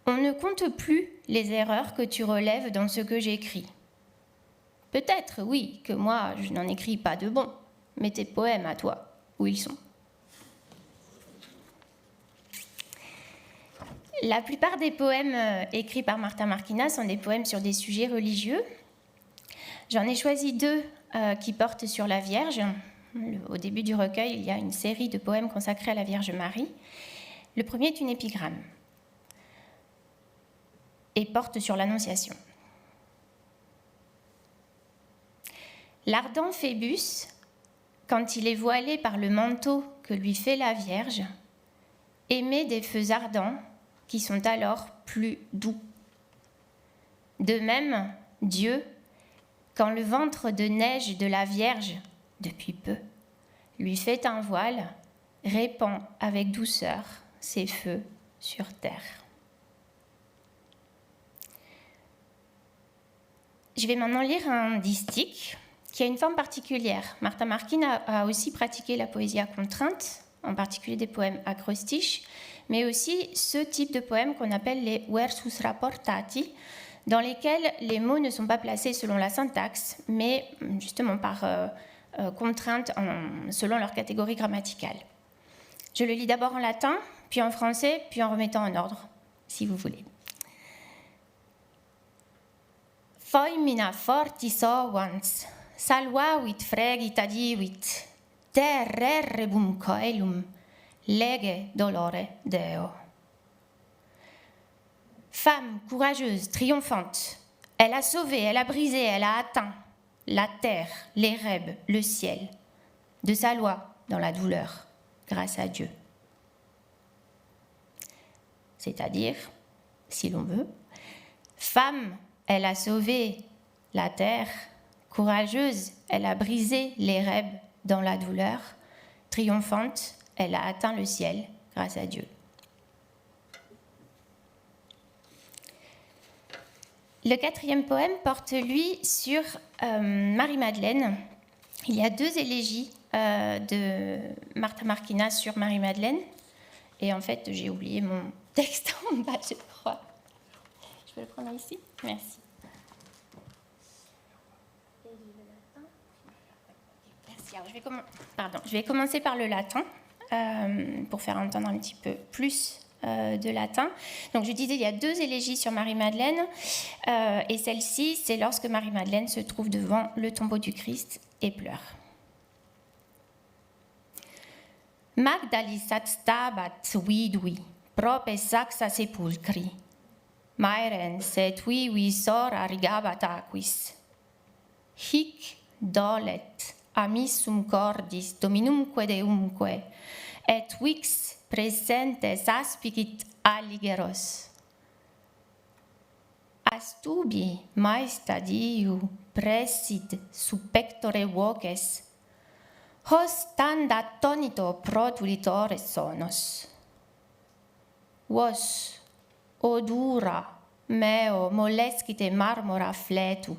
On ne compte plus les erreurs que tu relèves dans ce que j'écris. Peut-être, oui, que moi, je n'en écris pas de bons, mais tes poèmes à toi, où ils sont? La plupart des poèmes écrits par Marta Marquina sont des poèmes sur des sujets religieux. J'en ai choisi 2 qui portent sur la Vierge. Au début du recueil, il y a une série de poèmes consacrés à la Vierge Marie. Le premier est une épigramme et porte sur l'Annonciation. L'ardent Phébus, quand il est voilé par le manteau que lui fait la Vierge, émet des feux ardents qui sont alors plus doux. De même, Dieu, quand le ventre de neige de la Vierge, depuis peu, lui fait un voile, répand avec douceur ses feux sur terre. Je vais maintenant lire un distique qui a une forme particulière. Marta Marquina a aussi pratiqué la poésie à contrainte, en particulier des poèmes acrostiches, mais aussi ce type de poèmes qu'on appelle les versus rapportati, dans lesquels les mots ne sont pas placés selon la syntaxe, mais justement par contrainte selon leur catégorie grammaticale. Je le lis d'abord en latin, puis en français, puis en remettant en ordre, si vous voulez. Foimina forti sovans, salvavit fregit adivit, terrerebum coelum, lege dolore Deo. Femme courageuse, triomphante, elle a sauvé, elle a brisé, elle a atteint la terre, les rêves, le ciel, de sa loi dans la douleur, grâce à Dieu. C'est-à-dire, si l'on veut, femme, elle a sauvé la terre, courageuse, elle a brisé les rêves dans la douleur, triomphante, elle a atteint le ciel grâce à Dieu. Le 4e poème porte, lui, sur Marie-Madeleine. Il y a 2 élégies de Marta Marquina sur Marie-Madeleine. Et en fait, j'ai oublié mon texte en bas, je crois. Je peux le prendre ici? Merci. Merci. Alors, je vais commencer par le latin pour faire entendre un petit peu plus de latin. Donc, je disais, il y a 2 élégies sur Marie-Madeleine. Et celle-ci, c'est lorsque Marie-Madeleine se trouve devant le tombeau du Christ et pleure. Magdalisat stabat vidui, prope saxa sepulcri, maerens et vivi sora rigabat aquis. Hic dolet amissum cordis dominumque deumque, et vix presentes aspicit alligeros. Astubi maesta Diu presit sub pectore voces, hos tanda tonito protulitore sonos. Vos, odura meo molescite marmora fletu,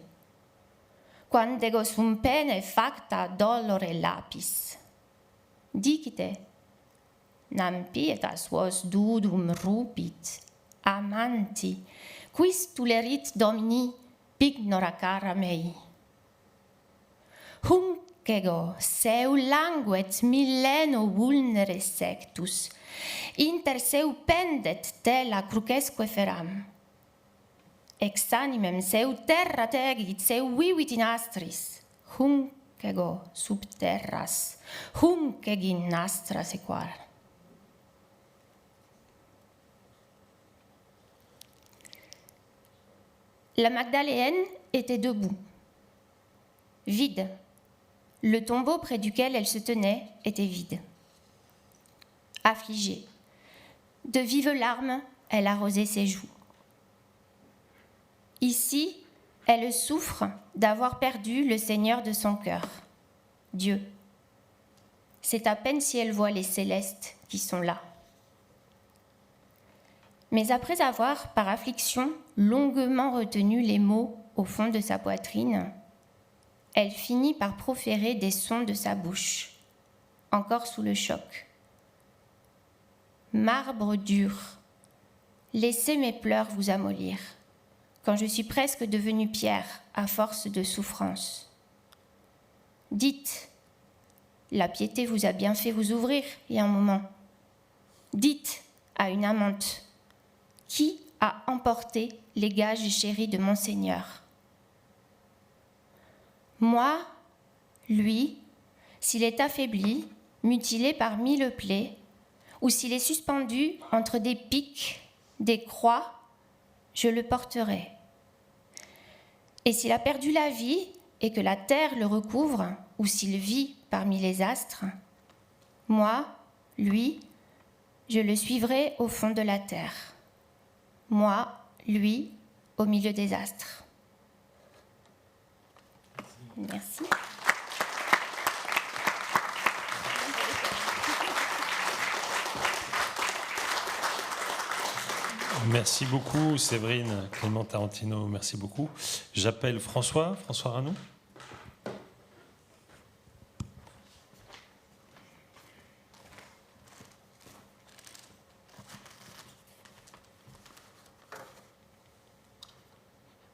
quandego sum pene facta dolore lapis. Dicite, nam pietas vos dudum rupit, amanti, quis tulerit domini pignora cara mei. Hunc ego, seu languet milleno vulnere sectus, inter seu pendet tela crucesque feram. Ex animem seu terra tegit, seu vivit in astris, hunc ego sub terras, hunc egin astra sequar. La Magdaléenne était debout, vide. Le tombeau près duquel elle se tenait était vide. Affligée, de vives larmes, elle arrosait ses joues. Ici, elle souffre d'avoir perdu le Seigneur de son cœur, Dieu. C'est à peine si elle voit les célestes qui sont là. Mais après avoir, par affliction, longuement retenu les mots au fond de sa poitrine, elle finit par proférer des sons de sa bouche, encore sous le choc. Marbre dur, laissez mes pleurs vous amollir, quand je suis presque devenue pierre à force de souffrance. Dites, la piété vous a bien fait vous ouvrir, il y a un moment. Dites à une amante, qui a emporté les gages chéris de mon Seigneur? Moi, lui, s'il est affaibli, mutilé par 1000 plaies, ou s'il est suspendu entre des pics, des croix, je le porterai. Et s'il a perdu la vie et que la terre le recouvre, ou s'il vit parmi les astres, moi, lui, je le suivrai au fond de la terre. Moi, lui, au milieu des astres. Merci. Merci beaucoup, Séverine Clément Tarantino, merci beaucoup. J'appelle François Ranou.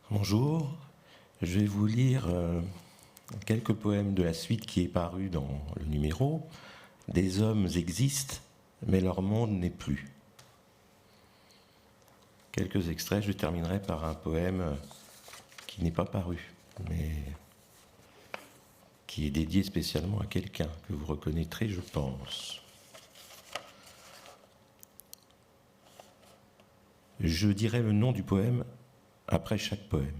Bonjour, je vais vous lire quelques poèmes de la suite qui est parue dans le numéro. Des hommes existent, mais leur monde n'est plus. Quelques extraits, je terminerai par un poème qui n'est pas paru, mais qui est dédié spécialement à quelqu'un que vous reconnaîtrez, je pense. Je dirai le nom du poème après chaque poème.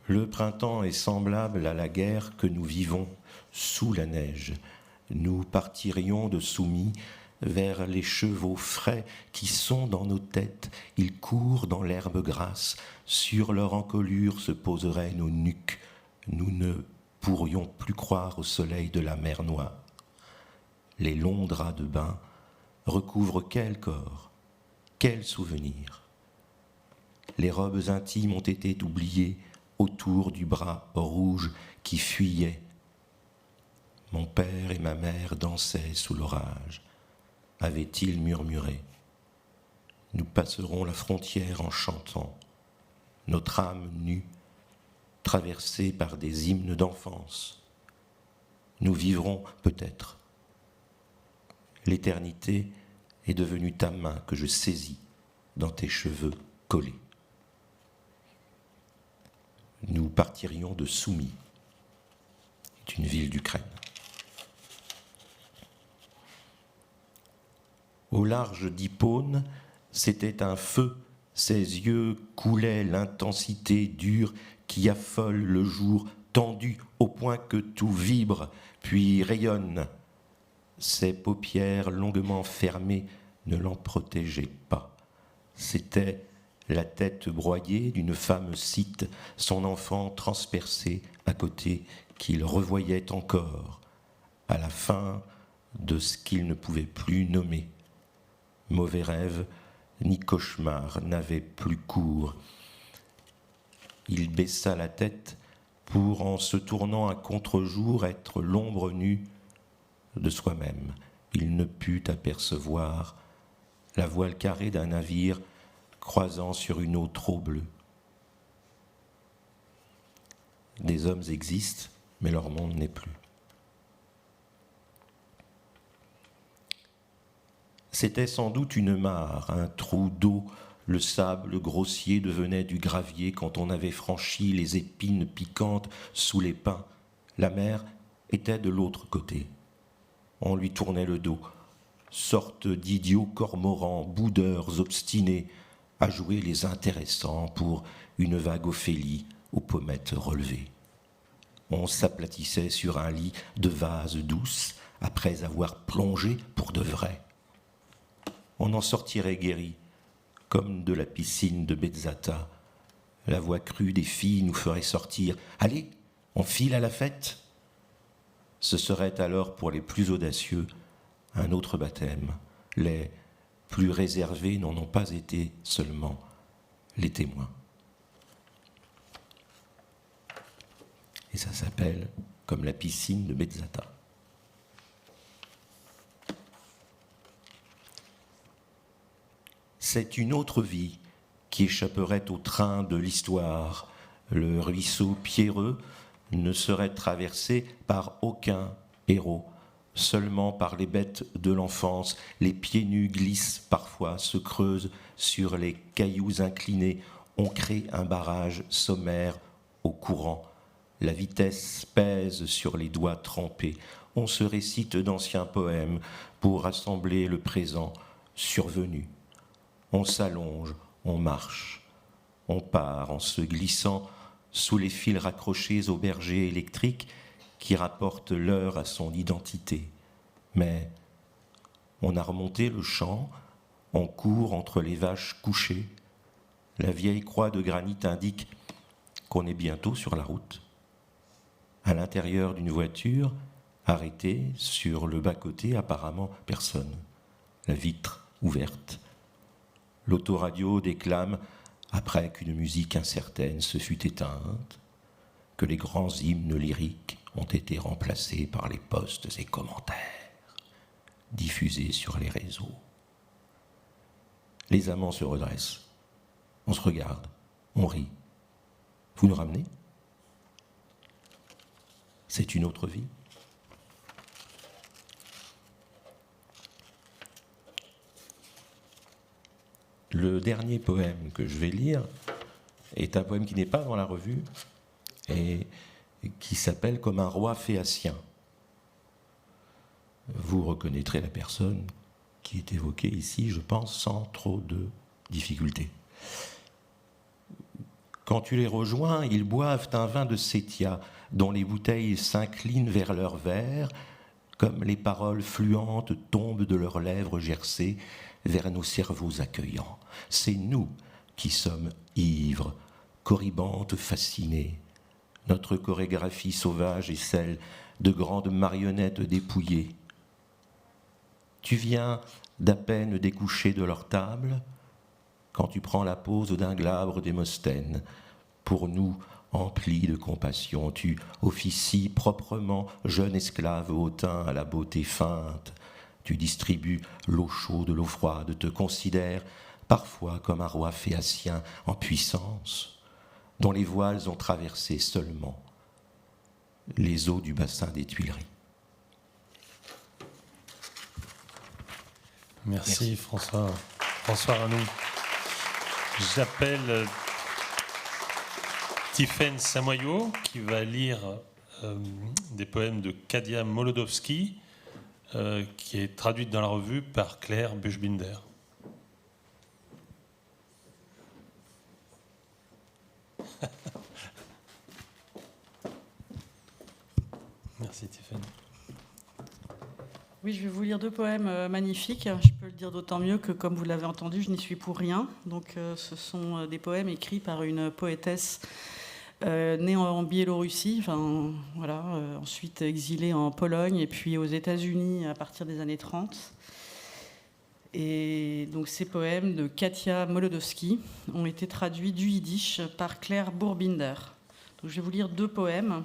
Le printemps est semblable à la guerre que nous vivons sous la neige. Nous partirions de soumis vers les chevaux frais qui sont dans nos têtes. Ils courent dans l'herbe grasse. Sur leur encolure se poseraient nos nuques. Nous ne pourrions plus croire au soleil de la mer Noire. Les longs draps de bain recouvrent quel corps, quel souvenir. Les robes intimes ont été oubliées autour du bras rouge qui fuyait. Mon père et ma mère dansaient sous l'orage, avait-il murmuré. Nous passerons la frontière en chantant, notre âme nue, traversée par des hymnes d'enfance. Nous vivrons peut-être. L'éternité est devenue ta main que je saisis dans tes cheveux collés. Nous partirions de Soumy, c'est une ville d'Ukraine. Au large d'Hippone, c'était un feu, ses yeux coulaient l'intensité dure qui affole le jour, tendu au point que tout vibre, puis rayonne. Ses paupières longuement fermées ne l'en protégeaient pas. C'était la tête broyée d'une femme cite, son enfant transpercé à côté, qu'il revoyait encore, à la fin de ce qu'il ne pouvait plus nommer. Mauvais rêve ni cauchemar n'avaient plus cours. Il baissa la tête pour, en se tournant à contre-jour, être l'ombre nue de soi-même. Il ne put apercevoir la voile carrée d'un navire croisant sur une eau trop bleue. Des hommes existent, mais leur monde n'est plus. C'était sans doute une mare, un trou d'eau. Le sable grossier devenait du gravier quand on avait franchi les épines piquantes sous les pins. La mer était de l'autre côté. On lui tournait le dos. Sorte d'idiots cormorans, boudeurs obstinés, à jouer les intéressants pour une vague Ophélie aux pommettes relevées. On s'aplatissait sur un lit de vase douce après avoir plongé pour de vrai. On en sortirait guéri, comme de la piscine de Bezzata. La voix crue des filles nous ferait sortir. « Allez, on file à la fête !» Ce serait alors pour les plus audacieux un autre baptême. Les plus réservés n'en ont pas été seulement les témoins. Et ça s'appelle comme la piscine de Bezzata. C'est une autre vie qui échapperait au train de l'histoire. Le ruisseau pierreux ne serait traversé par aucun héros, seulement par les bêtes de l'enfance. Les pieds nus glissent parfois, se creusent sur les cailloux inclinés. On crée un barrage sommaire au courant. La vitesse pèse sur les doigts trempés. On se récite d'anciens poèmes pour rassembler le présent survenu. On s'allonge, on marche, on part en se glissant sous les fils raccrochés au berger électrique qui rapporte l'heure à son identité. Mais on a remonté le champ, on court entre les vaches couchées. La vieille croix de granit indique qu'on est bientôt sur la route. À l'intérieur d'une voiture, arrêtée sur le bas-côté, apparemment personne. La vitre ouverte. L'autoradio déclame, après qu'une musique incertaine se fut éteinte, que les grands hymnes lyriques ont été remplacés par les posts et commentaires diffusés sur les réseaux. Les amants se redressent. On se regarde, on rit. Vous nous ramenez ? C'est une autre vie. Le dernier poème que je vais lire est un poème qui n'est pas dans la revue et qui s'appelle « Comme un roi phéacien ». Vous reconnaîtrez la personne qui est évoquée ici, je pense, sans trop de difficultés. Quand tu les rejoins, ils boivent un vin de Sétia, dont les bouteilles s'inclinent vers leurs verres, comme les paroles fluentes tombent de leurs lèvres gercées vers nos cerveaux accueillants. C'est nous qui sommes ivres, corribantes fascinées. Notre chorégraphie sauvage est celle de grandes marionnettes dépouillées. Tu viens d'à peine découcher de leur table quand tu prends la pose d'un glabre Démosthène. Pour nous, empli de compassion, tu officies proprement, jeune esclave hautain à la beauté feinte. Tu distribues l'eau chaude, l'eau froide, te considères parfois comme un roi phéacien en puissance, dont les voiles ont traversé seulement les eaux du bassin des Tuileries. Merci. François Ranou. J'appelle Tiffaine Samoyo qui va lire des poèmes de Kadia Molodowski qui est traduite dans la revue par Claire Buchbinder. Merci Tiffaine. Oui, je vais vous lire deux poèmes magnifiques. Je peux le dire d'autant mieux que, comme vous l'avez entendu, je n'y suis pour rien. Donc, ce sont des poèmes écrits par une poétesse née en Biélorussie, ensuite exilée en Pologne et puis aux États-Unis à partir des années 30. Et donc, ces poèmes de Katia Molodowski ont été traduits du yiddish par Claire Buchbinder. Donc, je vais vous lire deux poèmes.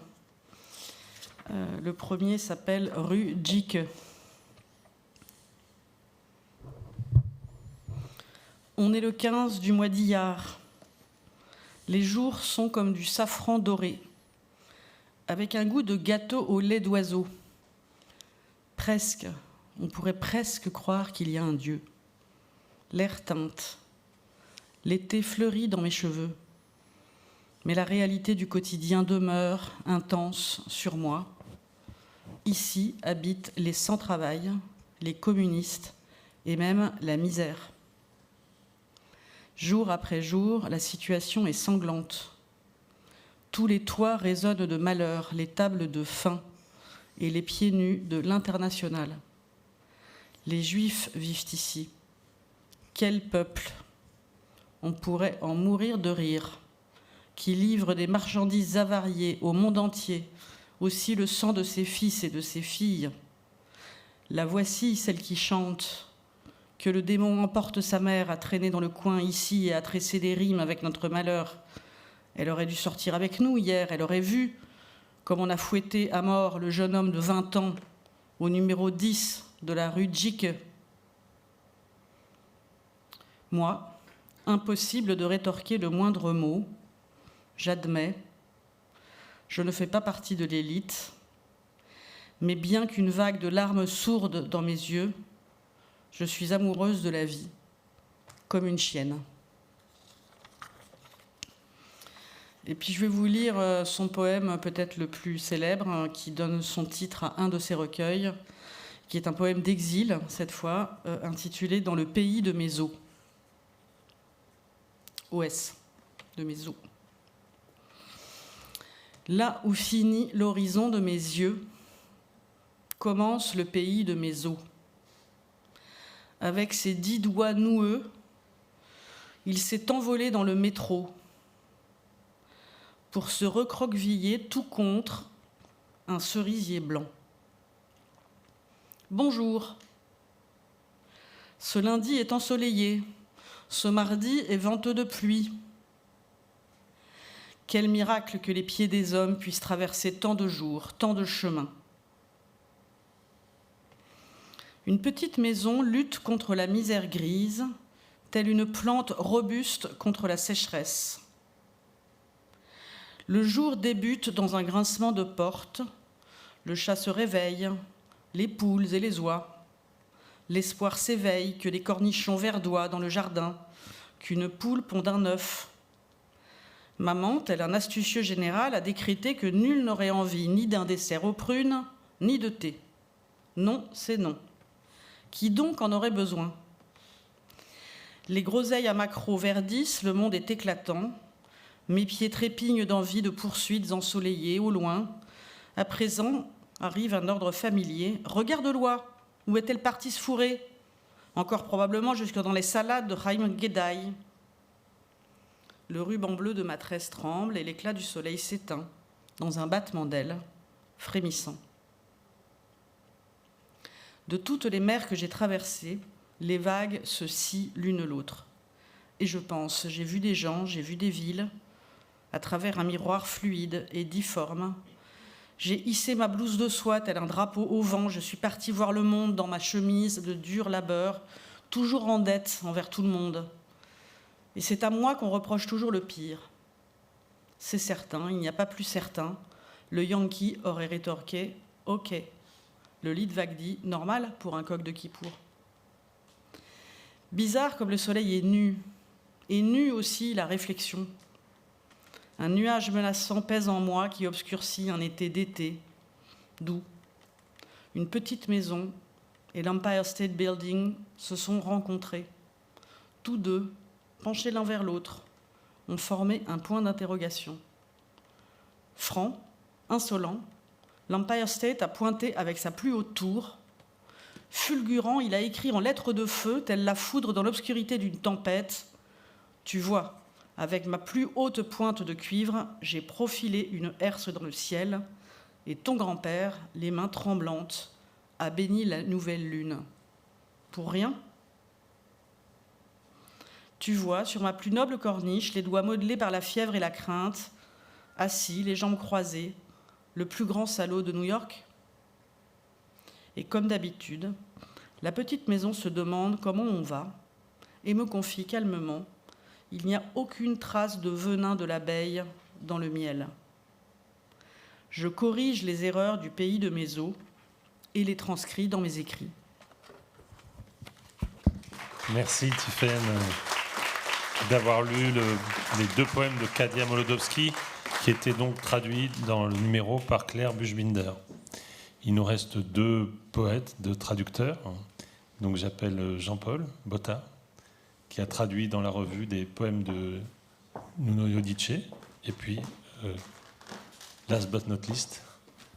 Le premier s'appelle Rue Djike. On est le 15 du mois d'Iyar. Les jours sont comme du safran doré. avec un goût de gâteau au lait d'oiseau. Presque, on pourrait presque croire qu'il y a un Dieu. L'air teinte, l'été fleurit dans mes cheveux, mais la réalité du quotidien demeure intense sur moi. Ici habitent les sans-travail, les communistes et même la misère. Jour après jour, la situation est sanglante. Tous les toits résonnent de malheur, les tables de faim et les pieds nus de l'international. Les Juifs vivent ici. Quel peuple! On pourrait en mourir de rire, qui livre des marchandises avariées au monde entier, aussi le sang de ses fils et de ses filles. La voici, celle qui chante, que le démon emporte sa mère à traîner dans le coin ici et à tresser des rimes avec notre malheur. Elle aurait dû sortir avec nous hier, elle aurait vu comme on a fouetté à mort le jeune homme de 20 ans au numéro 10 de la rue Djike. Moi, impossible de rétorquer le moindre mot. J'admets, je ne fais pas partie de l'élite, mais bien qu'une vague de larmes sourde dans mes yeux, je suis amoureuse de la vie, comme une chienne. Et puis je vais vous lire son poème peut-être le plus célèbre, qui donne son titre à un de ses recueils, qui est un poème d'exil, cette fois, intitulé « Dans le pays de mes os ». OS, de mes os. Là où finit l'horizon de mes yeux, commence le pays de mes os. Avec ses 10 doigts noueux, il s'est envolé dans le métro pour se recroqueviller tout contre un cerisier blanc. Bonjour. Ce lundi est ensoleillé, ce mardi est venteux de pluie. Quel miracle que les pieds des hommes puissent traverser tant de jours, tant de chemins. Une petite maison lutte contre la misère grise, telle une plante robuste contre la sécheresse. Le jour débute dans un grincement de porte, le chat se réveille, les poules et les oies. L'espoir s'éveille que les cornichons verdoient dans le jardin, qu'une poule pond un œuf. Maman, tel un astucieux général, a décrété que nul n'aurait envie ni d'un dessert aux prunes, ni de thé. Non, c'est non. Qui donc en aurait besoin? Les groseilles à maquereaux verdissent, le monde est éclatant. Mes pieds trépignent d'envie de poursuites ensoleillées au loin. À présent arrive un ordre familier. Regarde-loi, où est-elle partie se fourrer? Encore probablement jusque dans les salades de Chaim Guédaï. Le ruban bleu de ma tresse tremble et l'éclat du soleil s'éteint dans un battement d'ailes frémissant. De toutes les mers que j'ai traversées, les vagues se scient l'une l'autre. Et je pense, j'ai vu des gens, j'ai vu des villes, à travers un miroir fluide et difforme. J'ai hissé ma blouse de soie tel un drapeau au vent, je suis partie voir le monde dans ma chemise de dur labeur, toujours en dette envers tout le monde. Et c'est à moi qu'on reproche toujours le pire. C'est certain, il n'y a pas plus certain. Le Yankee aurait rétorqué « Ok ». Le Litvak dit « Normal pour un coq de Kippour ». Bizarre comme le soleil est nu, et nue aussi la réflexion. Un nuage menaçant pèse en moi qui obscurcit un été d'été, doux. Une petite maison et l'Empire State Building se sont rencontrés. Tous deux, penchés l'un vers l'autre, ont formé un point d'interrogation. Franc, insolent, l'Empire State a pointé avec sa plus haute tour. Fulgurant, il a écrit en lettres de feu, telle la foudre dans l'obscurité d'une tempête. Tu vois, avec ma plus haute pointe de cuivre, j'ai profilé une herse dans le ciel, et ton grand-père, les mains tremblantes, a béni la nouvelle lune. Pour rien? Tu vois, sur ma plus noble corniche, les doigts modelés par la fièvre et la crainte, assis, les jambes croisées, le plus grand salaud de New York? Et comme d'habitude, la petite maison se demande comment on va et me confie calmement: il n'y a aucune trace de venin de l'abeille dans le miel. Je corrige les erreurs du pays de mes os et les transcris dans mes écrits. Merci Tiffaine d'avoir lu les 2 poèmes de Kadia Molodowski qui étaient donc traduits dans le numéro par Claire Buchbinder. Il nous reste 2 poètes, 2 traducteurs. Donc j'appelle Jean-Paul Botta qui a traduit dans la revue des poèmes de Nuno Iodice et puis last but not least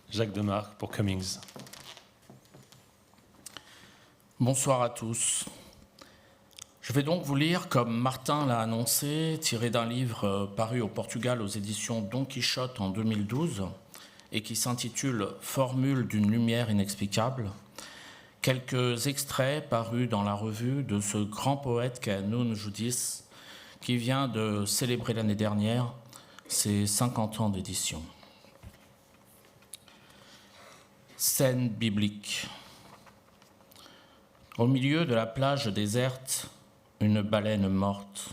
Jacques Demarque pour Cummings. Bonsoir à tous. Je vais donc vous lire, comme Martin l'a annoncé, tiré d'un livre paru au Portugal aux éditions Don Quichotte en 2012 et qui s'intitule « Formule d'une lumière inexplicable », quelques extraits parus dans la revue de ce grand poète qu'est Nuno Judice, qui vient de célébrer l'année dernière ses 50 ans d'édition. Scène biblique. Au milieu de la plage déserte, une baleine morte.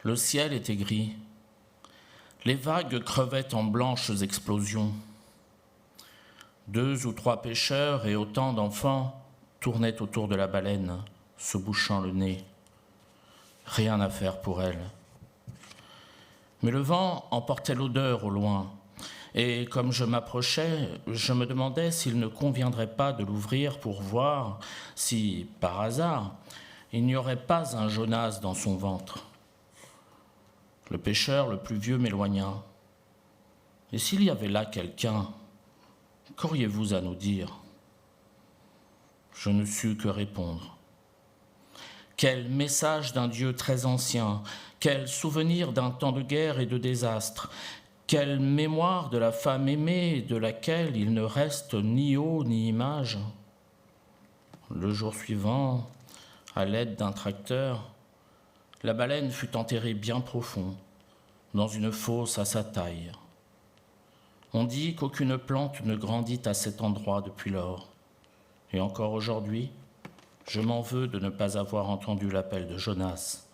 Le ciel était gris. Les vagues crevaient en blanches explosions. 2 ou 3 pêcheurs et autant d'enfants tournaient autour de la baleine, se bouchant le nez. Rien à faire pour elle. Mais le vent emportait l'odeur au loin, et comme je m'approchais, je me demandais s'il ne conviendrait pas de l'ouvrir pour voir si, par hasard, il n'y aurait pas un Jonas dans son ventre. Le pêcheur le plus vieux m'éloigna. « Et s'il y avait là quelqu'un, qu'auriez-vous à nous dire ?» Je ne sus que répondre. Quel message d'un Dieu très ancien, quel souvenir d'un temps de guerre et de désastre, quelle mémoire de la femme aimée de laquelle il ne reste ni eau ni image. Le jour suivant, à l'aide d'un tracteur, la baleine fut enterrée bien profond, dans une fosse à sa taille. On dit qu'aucune plante ne grandit à cet endroit depuis lors. Et encore aujourd'hui, je m'en veux de ne pas avoir entendu l'appel de Jonas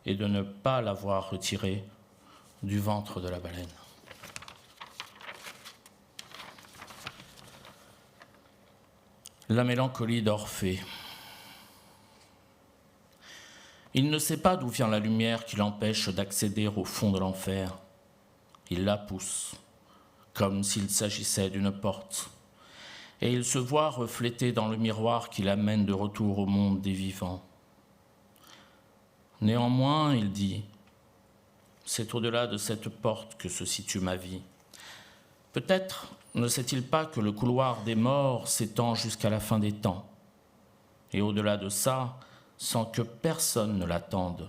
et de ne pas l'avoir retiré du ventre de la baleine. La mélancolie d'Orphée. Il ne sait pas d'où vient la lumière qui l'empêche d'accéder au fond de l'enfer. Il la pousse, comme s'il s'agissait d'une porte, et il se voit reflété dans le miroir qui l'amène de retour au monde des vivants. Néanmoins, il dit, c'est au-delà de cette porte que se situe ma vie. Peut-être ne sait-il pas que le couloir des morts s'étend jusqu'à la fin des temps, et au-delà de ça, sans que personne ne l'attende.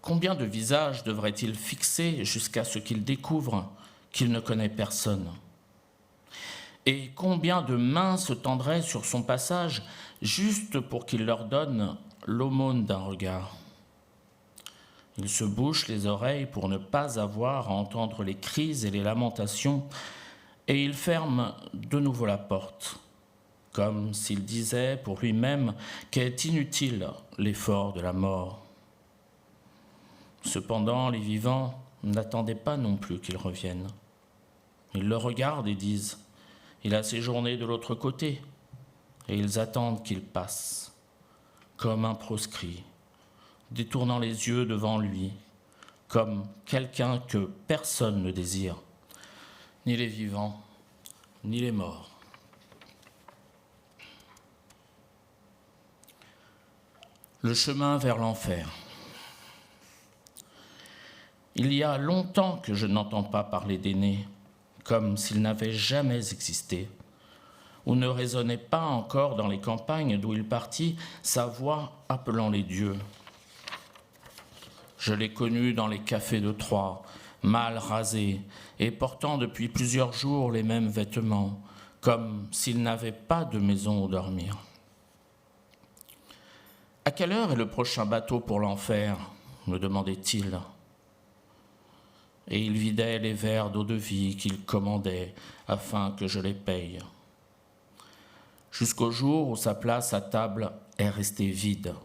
Combien de visages devrait-il fixer jusqu'à ce qu'il découvre qu'il ne connaît personne ? Et combien de mains se tendraient sur son passage juste pour qu'il leur donne l'aumône d'un regard ? Il se bouche les oreilles pour ne pas avoir à entendre les cris et les lamentations, et il ferme de nouveau la porte, comme s'il disait pour lui-même qu'est inutile l'effort de la mort. Cependant, les vivants n'attendaient pas non plus qu'il revienne. Ils le regardent et disent « Il a séjourné de l'autre côté », et ils attendent qu'il passe, comme un proscrit, détournant les yeux devant lui, comme quelqu'un que personne ne désire, ni les vivants, ni les morts. Le chemin vers l'enfer. Il y a longtemps que je n'entends pas parler d'aînés, comme s'ils n'avaient jamais existé, ou ne résonnait pas encore dans les campagnes d'où il partit sa voix appelant les dieux. Je l'ai connu dans les cafés de Troyes, mal rasé et portant depuis plusieurs jours les mêmes vêtements, comme s'il n'avait pas de maison où dormir. « À quelle heure est le prochain bateau pour l'enfer ?» me demandait-il. Et il vidait les verres d'eau-de-vie qu'il commandait afin que je les paye. Jusqu'au jour où sa place à table est restée vide.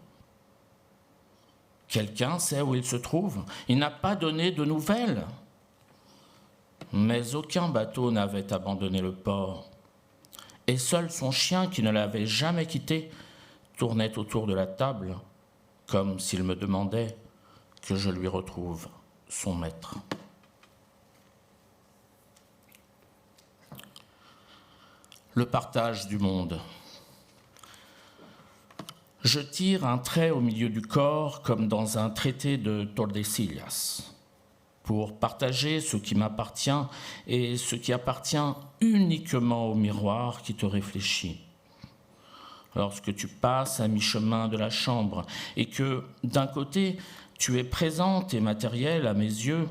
Quelqu'un sait où il se trouve ? Il n'a pas donné de nouvelles. Mais aucun bateau n'avait abandonné le port, et seul son chien, qui ne l'avait jamais quitté, tournait autour de la table, comme s'il me demandait que je lui retrouve son maître. Le partage du monde. Je tire un trait au milieu du corps comme dans un traité de Tordesillas pour partager ce qui m'appartient et ce qui appartient uniquement au miroir qui te réfléchit. Lorsque tu passes à mi-chemin de la chambre et que, d'un côté, tu es présente et matérielle à mes yeux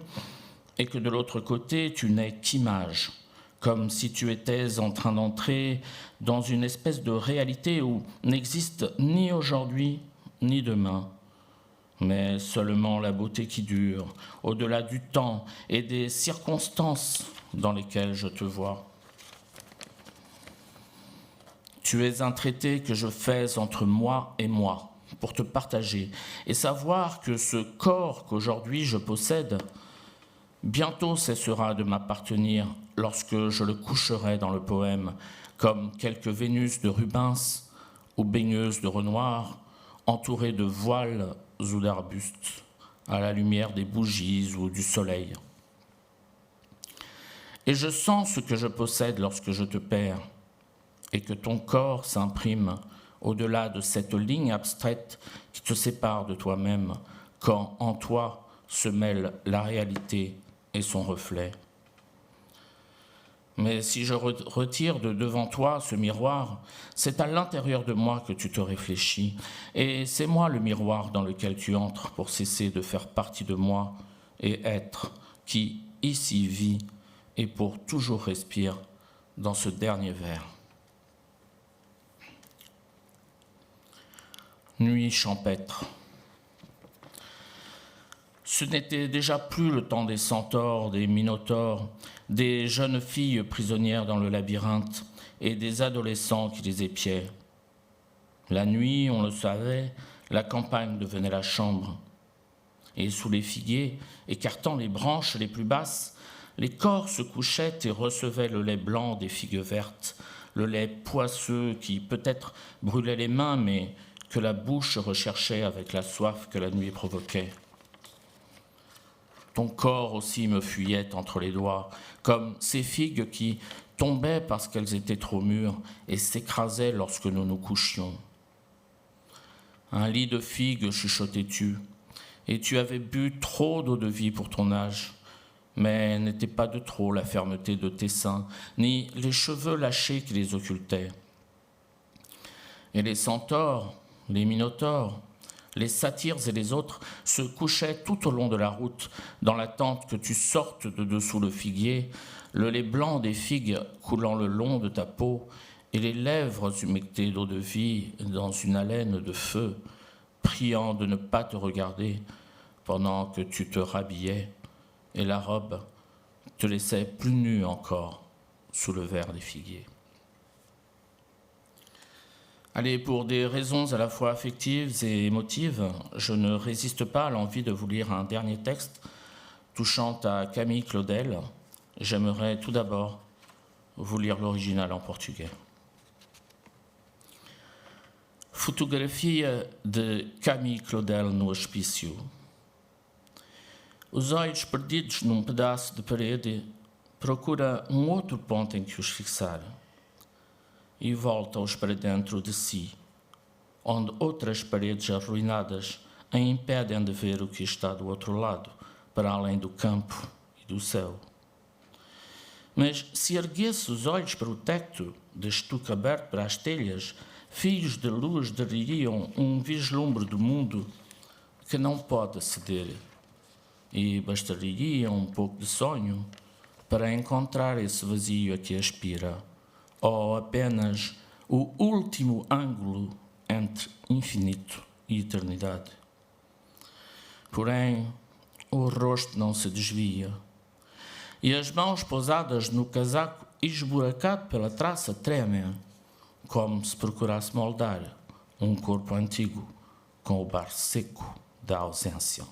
et que de l'autre côté, tu n'es qu'image, comme si tu étais en train d'entrer dans une espèce de réalité où n'existe ni aujourd'hui ni demain, mais seulement la beauté qui dure, au-delà du temps et des circonstances dans lesquelles je te vois. Tu es un traité que je fais entre moi et moi, pour te partager et savoir que ce corps qu'aujourd'hui je possède bientôt cessera de m'appartenir lorsque je le coucherai dans le poème, comme quelques Vénus de Rubens ou baigneuses de Renoir, entourées de voiles ou d'arbustes, à la lumière des bougies ou du soleil. Et je sens ce que je possède lorsque je te perds, et que ton corps s'imprime au-delà de cette ligne abstraite qui te sépare de toi-même, quand en toi se mêle la réalité et son reflet. Mais si je retire de devant toi ce miroir, c'est à l'intérieur de moi que tu te réfléchis, et c'est moi le miroir dans lequel tu entres pour cesser de faire partie de moi et être qui ici vit et pour toujours respire dans ce dernier verre. Nuit champêtre. Ce n'était déjà plus le temps des centaures, des minotaures, des jeunes filles prisonnières dans le labyrinthe et des adolescents qui les épiaient. La nuit, on le savait, la campagne devenait la chambre. Et sous les figuiers, écartant les branches les plus basses, les corps se couchaient et recevaient le lait blanc des figues vertes, le lait poisseux qui peut-être brûlait les mains, mais que la bouche recherchait avec la soif que la nuit provoquait. Ton corps aussi me fuyait entre les doigts, comme ces figues qui tombaient parce qu'elles étaient trop mûres et s'écrasaient lorsque nous nous couchions. Un lit de figues, chuchotais-tu, et tu avais bu trop d'eau-de-vie pour ton âge, mais n'était pas de trop la fermeté de tes seins, ni les cheveux lâchés qui les occultaient. Et les centaures, les minotaures, les satyres et les autres se couchaient tout au long de la route, dans l'attente que tu sortes de dessous le figuier, le lait blanc des figues coulant le long de ta peau, et les lèvres humectées d'eau-de-vie dans une haleine de feu, priant de ne pas te regarder pendant que tu te rhabillais, et la robe te laissait plus nue encore sous le verre des figuiers. Allez, pour des raisons à la fois affectives et émotives, je ne résiste pas à l'envie de vous lire un dernier texte touchant à Camille Claudel. J'aimerais tout d'abord vous lire l'original en portugais. Fotografia de Camille Claudel no hospício. Os olhos perdidos num pedaço de parede procura outro ponto em que os fixar. E volta-os para dentro de si, onde outras paredes arruinadas a impedem de ver o que está do outro lado, para além do campo e do céu. Mas se erguesse os olhos para o teto, de estuque aberto para as telhas, fios de luz dariam vislumbre do mundo que não pode ceder, e bastaria pouco de sonho para encontrar esse vazio a que aspira, ou apenas o último ângulo entre infinito e eternidade. Porém, o rosto não se desvia, e as mãos pousadas no casaco esburacado pela traça tremem, como se procurasse moldar corpo antigo com o bar seco da ausência.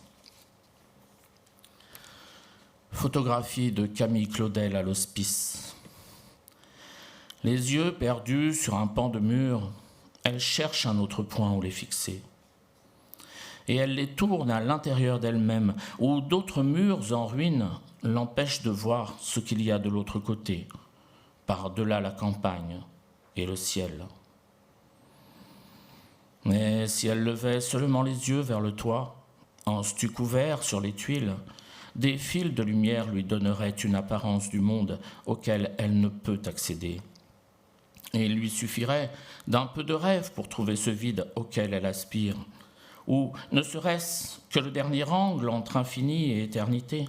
Photographie de Camille Claudel à l'hospice. Les yeux perdus sur un pan de mur, elle cherche un autre point où les fixer. Et elle les tourne à l'intérieur d'elle-même, où d'autres murs en ruine l'empêchent de voir ce qu'il y a de l'autre côté, par-delà la campagne et le ciel. Mais si elle levait seulement les yeux vers le toit, en stu couvert sur les tuiles, des fils de lumière lui donneraient une apparence du monde auquel elle ne peut accéder. Et il lui suffirait d'un peu de rêve pour trouver ce vide auquel elle aspire, ou ne serait-ce que le dernier angle entre infini et éternité.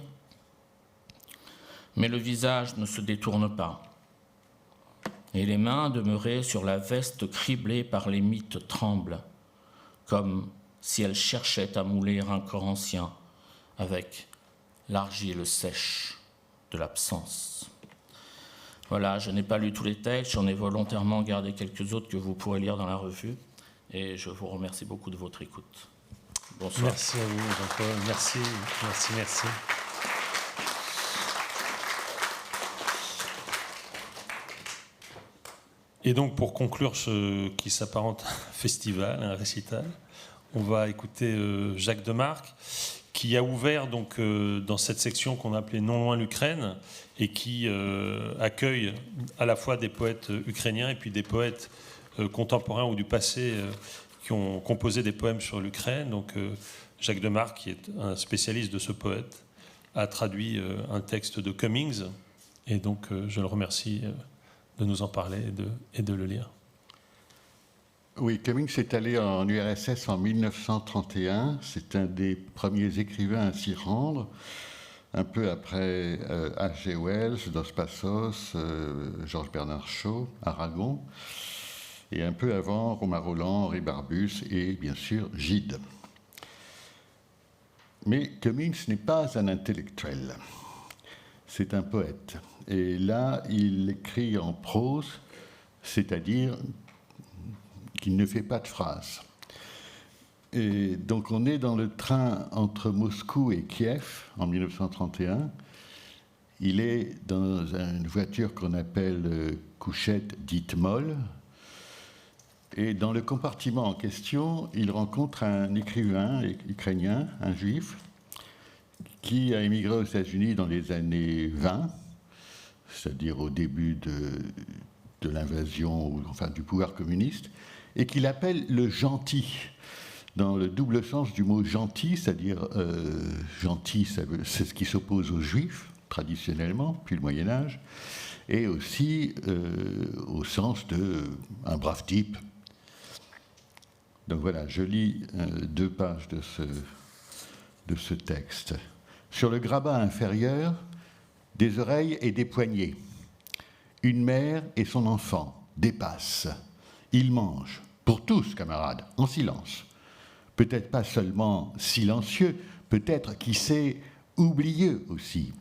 Mais le visage ne se détourne pas, et les mains demeurées sur la veste criblée par les mythes tremblent, comme si elle cherchait à mouler un corps ancien avec l'argile sèche de l'absence. Voilà, je n'ai pas lu tous les textes, j'en ai volontairement gardé quelques autres que vous pourrez lire dans la revue, et je vous remercie beaucoup de votre écoute. Bonsoir. Merci à vous, Jean-Paul. Merci. Et donc, pour conclure ce qui s'apparente à un festival, un récital, on va écouter Jacques Demarque, qui a ouvert donc, dans cette section qu'on appelait Non loin l'Ukraine, et qui accueille à la fois des poètes ukrainiens et puis des poètes contemporains ou du passé qui ont composé des poèmes sur l'Ukraine. Donc, Jacques Demarque, qui est un spécialiste de ce poète, a traduit un texte de Cummings, et donc je le remercie de nous en parler et de le lire. Oui, Cummings est allé en URSS en 1931. C'est un des premiers écrivains à s'y rendre, un peu après H.G. Wells, Dos Passos, Georges Bernard Shaw, Aragon, et un peu avant Romain Rolland, Henri Barbusse et bien sûr Gide. Mais Cummings n'est pas un intellectuel, c'est un poète. Et là, il écrit en prose, c'est-à-dire qu'il ne fait pas de phrases. Et donc on est dans le train entre Moscou et Kiev en 1931. Il est dans une voiture qu'on appelle couchette dite molle. Et dans le compartiment en question, il rencontre un écrivain ukrainien, un juif, qui a émigré aux États-Unis dans les années 20, c'est-à-dire au début de l'invasion, enfin du pouvoir communiste, et qu'il appelle le gentil, dans le double sens du mot gentil, c'est-à-dire gentil, c'est ce qui s'oppose aux juifs, traditionnellement, depuis le Moyen-Âge, et aussi au sens de un brave type. Donc voilà, je lis 2 pages de ce texte. Sur le grabat inférieur, des oreilles et des poignets. Une mère et son enfant dépassent. Ils mangent, pour tous, camarades, en silence. Peut-être pas seulement silencieux, peut-être, qui sait, oublieux aussi.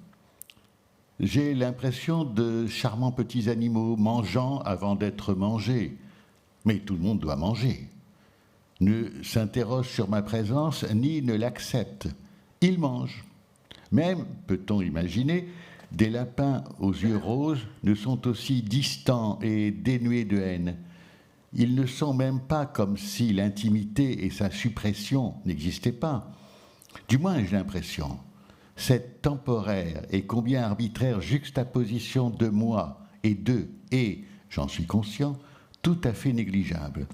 J'ai l'impression de charmants petits animaux mangeant avant d'être mangés. Mais tout le monde doit manger. Ne s'interroge sur ma présence ni ne l'accepte. Ils mangent. Même, peut-on imaginer, des lapins aux yeux roses ne sont aussi distants et dénués de haine. Ils ne sont même pas comme si l'intimité et sa suppression n'existaient pas. Du moins, j'ai l'impression. Cette temporaire et combien arbitraire juxtaposition de moi et d'eux est, j'en suis conscient, tout à fait négligeable,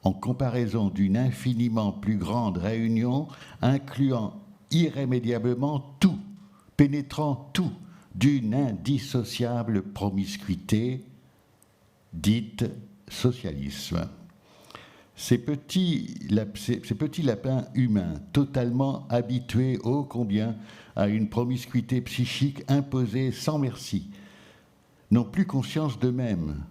en comparaison d'une infiniment plus grande réunion incluant irrémédiablement tout, pénétrant tout, d'une indissociable promiscuité dite socialisme. Ces petits lapins humains, totalement habitués ô combien à une promiscuité psychique imposée sans merci, n'ont plus conscience d'eux-mêmes,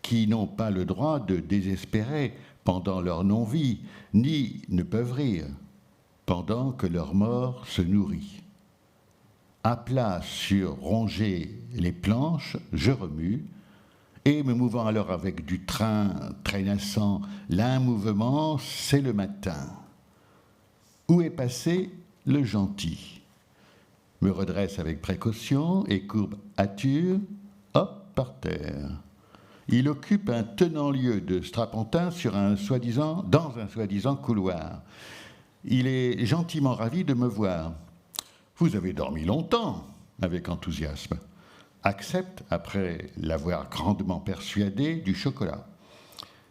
qui n'ont pas le droit de désespérer pendant leur non-vie, ni ne peuvent rire pendant que leur mort se nourrit. À plat sur ronger les planches, je remue, et me mouvant alors avec du train traînassant, l'un mouvement, c'est le matin. Où est passé le gentil? me redresse avec précaution et courbe Ature, hop, par terre. Il occupe un tenant-lieu de strapontin dans un soi-disant couloir. Il est gentiment ravi de me voir. « Vous avez dormi longtemps ?» avec enthousiasme. Accepte, après l'avoir grandement persuadé, du chocolat.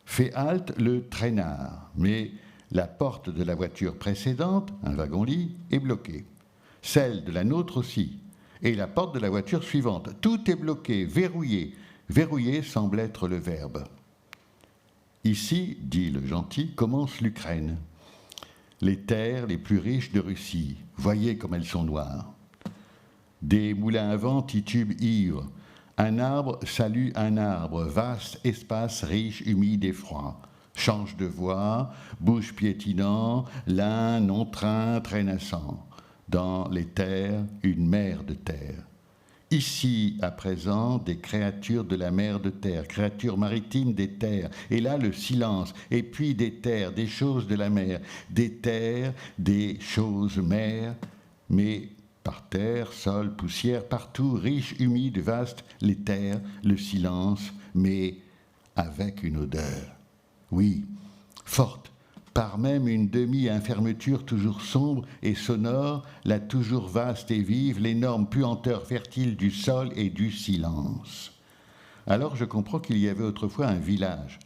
Fait halte le traînard, mais la porte de la voiture précédente, un wagon-lit, est bloquée. Celle de la nôtre aussi, et la porte de la voiture suivante. Tout est bloqué, verrouillé. Verrouiller semble être le verbe. Ici, dit le gentil, commence l'Ukraine. Les terres les plus riches de Russie, voyez comme elles sont noires. Des moulins à vent titubent ivres. Un arbre salue un arbre, vaste espace riche, humide et froid. Change de voix, bouche piétinant, lin, non-train, traînassant. Dans les terres, une mer de terre. Ici, à présent, des créatures de la mer de terre, créatures maritimes des terres, et là le silence, et puis des terres, des choses de la mer, des terres, des choses mer, mais par terre, sol, poussière, partout, riche, humide, vaste, les terres, le silence, mais avec une odeur. Oui, forte, par même une demi-infermeture toujours sombre et sonore, la toujours vaste et vive, l'énorme puanteur fertile du sol et du silence. Alors je comprends qu'il y avait autrefois un village,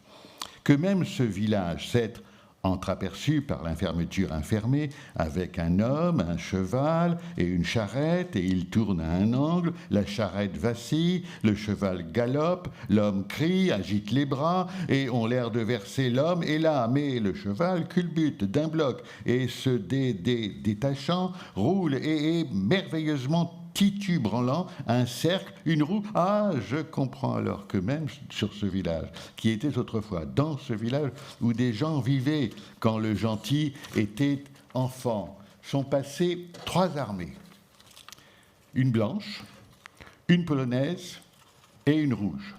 que même ce village s'être entreaperçu par l'infermeture infermée, avec un homme, un cheval et une charrette, et il tourne à un angle, la charrette vacille, le cheval galope, l'homme crie, agite les bras, et on l'air de verser l'homme est là, mais le cheval culbute d'un bloc, et se détachant, roule et est merveilleusement titubranlant, un cercle, une roue. Ah, je comprends alors que même sur ce village, qui était autrefois dans ce village où des gens vivaient quand le gentil était enfant, sont passées 3 armées. Une blanche, une polonaise et une rouge.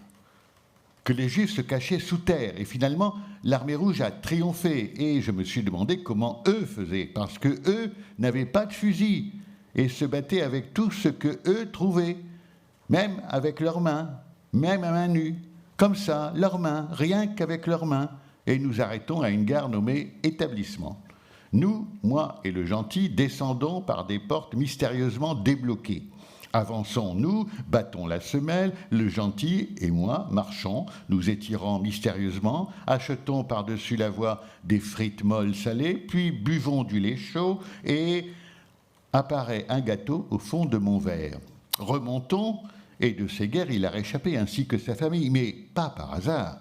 Que les Juifs se cachaient sous terre. Et finalement, l'armée rouge a triomphé. Et je me suis demandé comment eux faisaient, parce que eux n'avaient pas de fusil et se battaient avec tout ce que eux trouvaient, même avec leurs mains, même à main nue, comme ça, leurs mains, rien qu'avec leurs mains. Et nous arrêtons à une gare nommée établissement. Nous, moi et le gentil, descendons par des portes mystérieusement débloquées. Avançons, nous, battons la semelle, le gentil et moi marchons, nous étirons mystérieusement, achetons par-dessus la voie des frites molles salées, puis buvons du lait chaud et apparaît un gâteau au fond de mon verre. Remontons, et de ces guerres il a réchappé ainsi que sa famille, mais pas par hasard.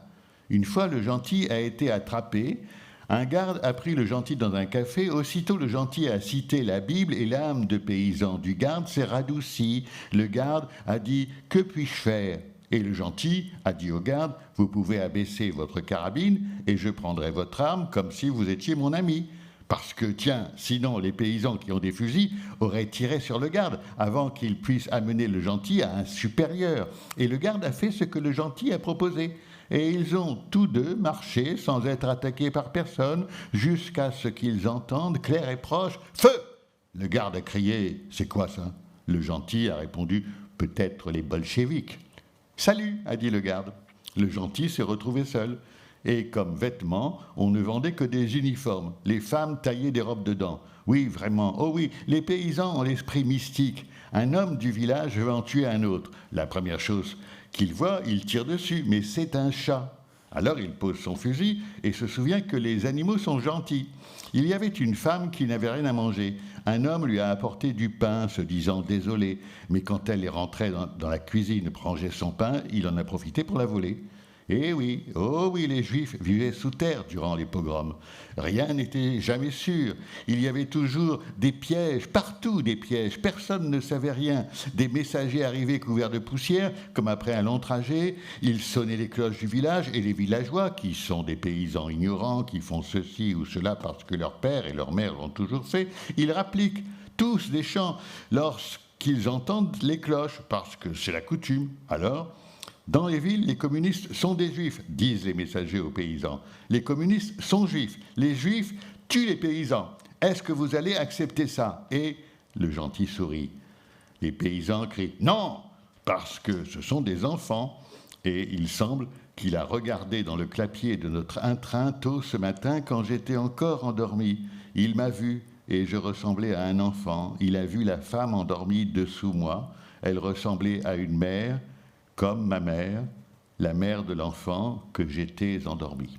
Une fois le gentil a été attrapé, un garde a pris le gentil dans un café, aussitôt le gentil a cité la Bible et l'âme de paysan du garde s'est radoucie. Le garde a dit « Que puis-je faire ?» Et le gentil a dit au garde « Vous pouvez abaisser votre carabine et je prendrai votre arme comme si vous étiez mon ami. » Parce que, tiens, sinon les paysans qui ont des fusils auraient tiré sur le garde avant qu'il puisse amener le gentil à un supérieur. Et le garde a fait ce que le gentil a proposé. Et ils ont tous deux marché sans être attaqués par personne jusqu'à ce qu'ils entendent, clair et proche, « Feu !» Le garde a crié « C'est quoi ça ?» Le gentil a répondu « Peut-être les bolcheviks. »« Salut !» a dit le garde. Le gentil s'est retrouvé seul. Et comme vêtements, on ne vendait que des uniformes. Les femmes taillaient des robes dedans. Oui, vraiment. Oh oui, les paysans ont l'esprit mystique. Un homme du village veut en tuer un autre. La première chose qu'il voit, il tire dessus, mais c'est un chat. Alors il pose son fusil et se souvient que les animaux sont gentils. Il y avait une femme qui n'avait rien à manger. Un homme lui a apporté du pain, se disant désolé. Mais quand elle est rentrée dans la cuisine pour ranger son pain, il en a profité pour la voler. Eh oui, oh oui, les Juifs vivaient sous terre durant les pogroms. Rien n'était jamais sûr. Il y avait toujours des pièges, partout des pièges. Personne ne savait rien. Des messagers arrivaient couverts de poussière, comme après un long trajet. Ils sonnaient les cloches du village et les villageois, qui sont des paysans ignorants, qui font ceci ou cela parce que leur père et leur mère l'ont toujours fait, ils rappliquent tous des chants lorsqu'ils entendent les cloches, parce que c'est la coutume. Alors, dans les villes, les communistes sont des juifs, disent les messagers aux paysans. Les communistes sont juifs. Les juifs tuent les paysans. Est-ce que vous allez accepter ça ? Et le gentil sourit. Les paysans crient « Non !» parce que ce sont des enfants. Et il semble qu'il a regardé dans le clapier de notre intrain tôt ce matin quand j'étais encore endormi. Il m'a vu et je ressemblais à un enfant. Il a vu la femme endormie dessous moi. Elle ressemblait à une mère, comme ma mère, la mère de l'enfant que j'étais endormi.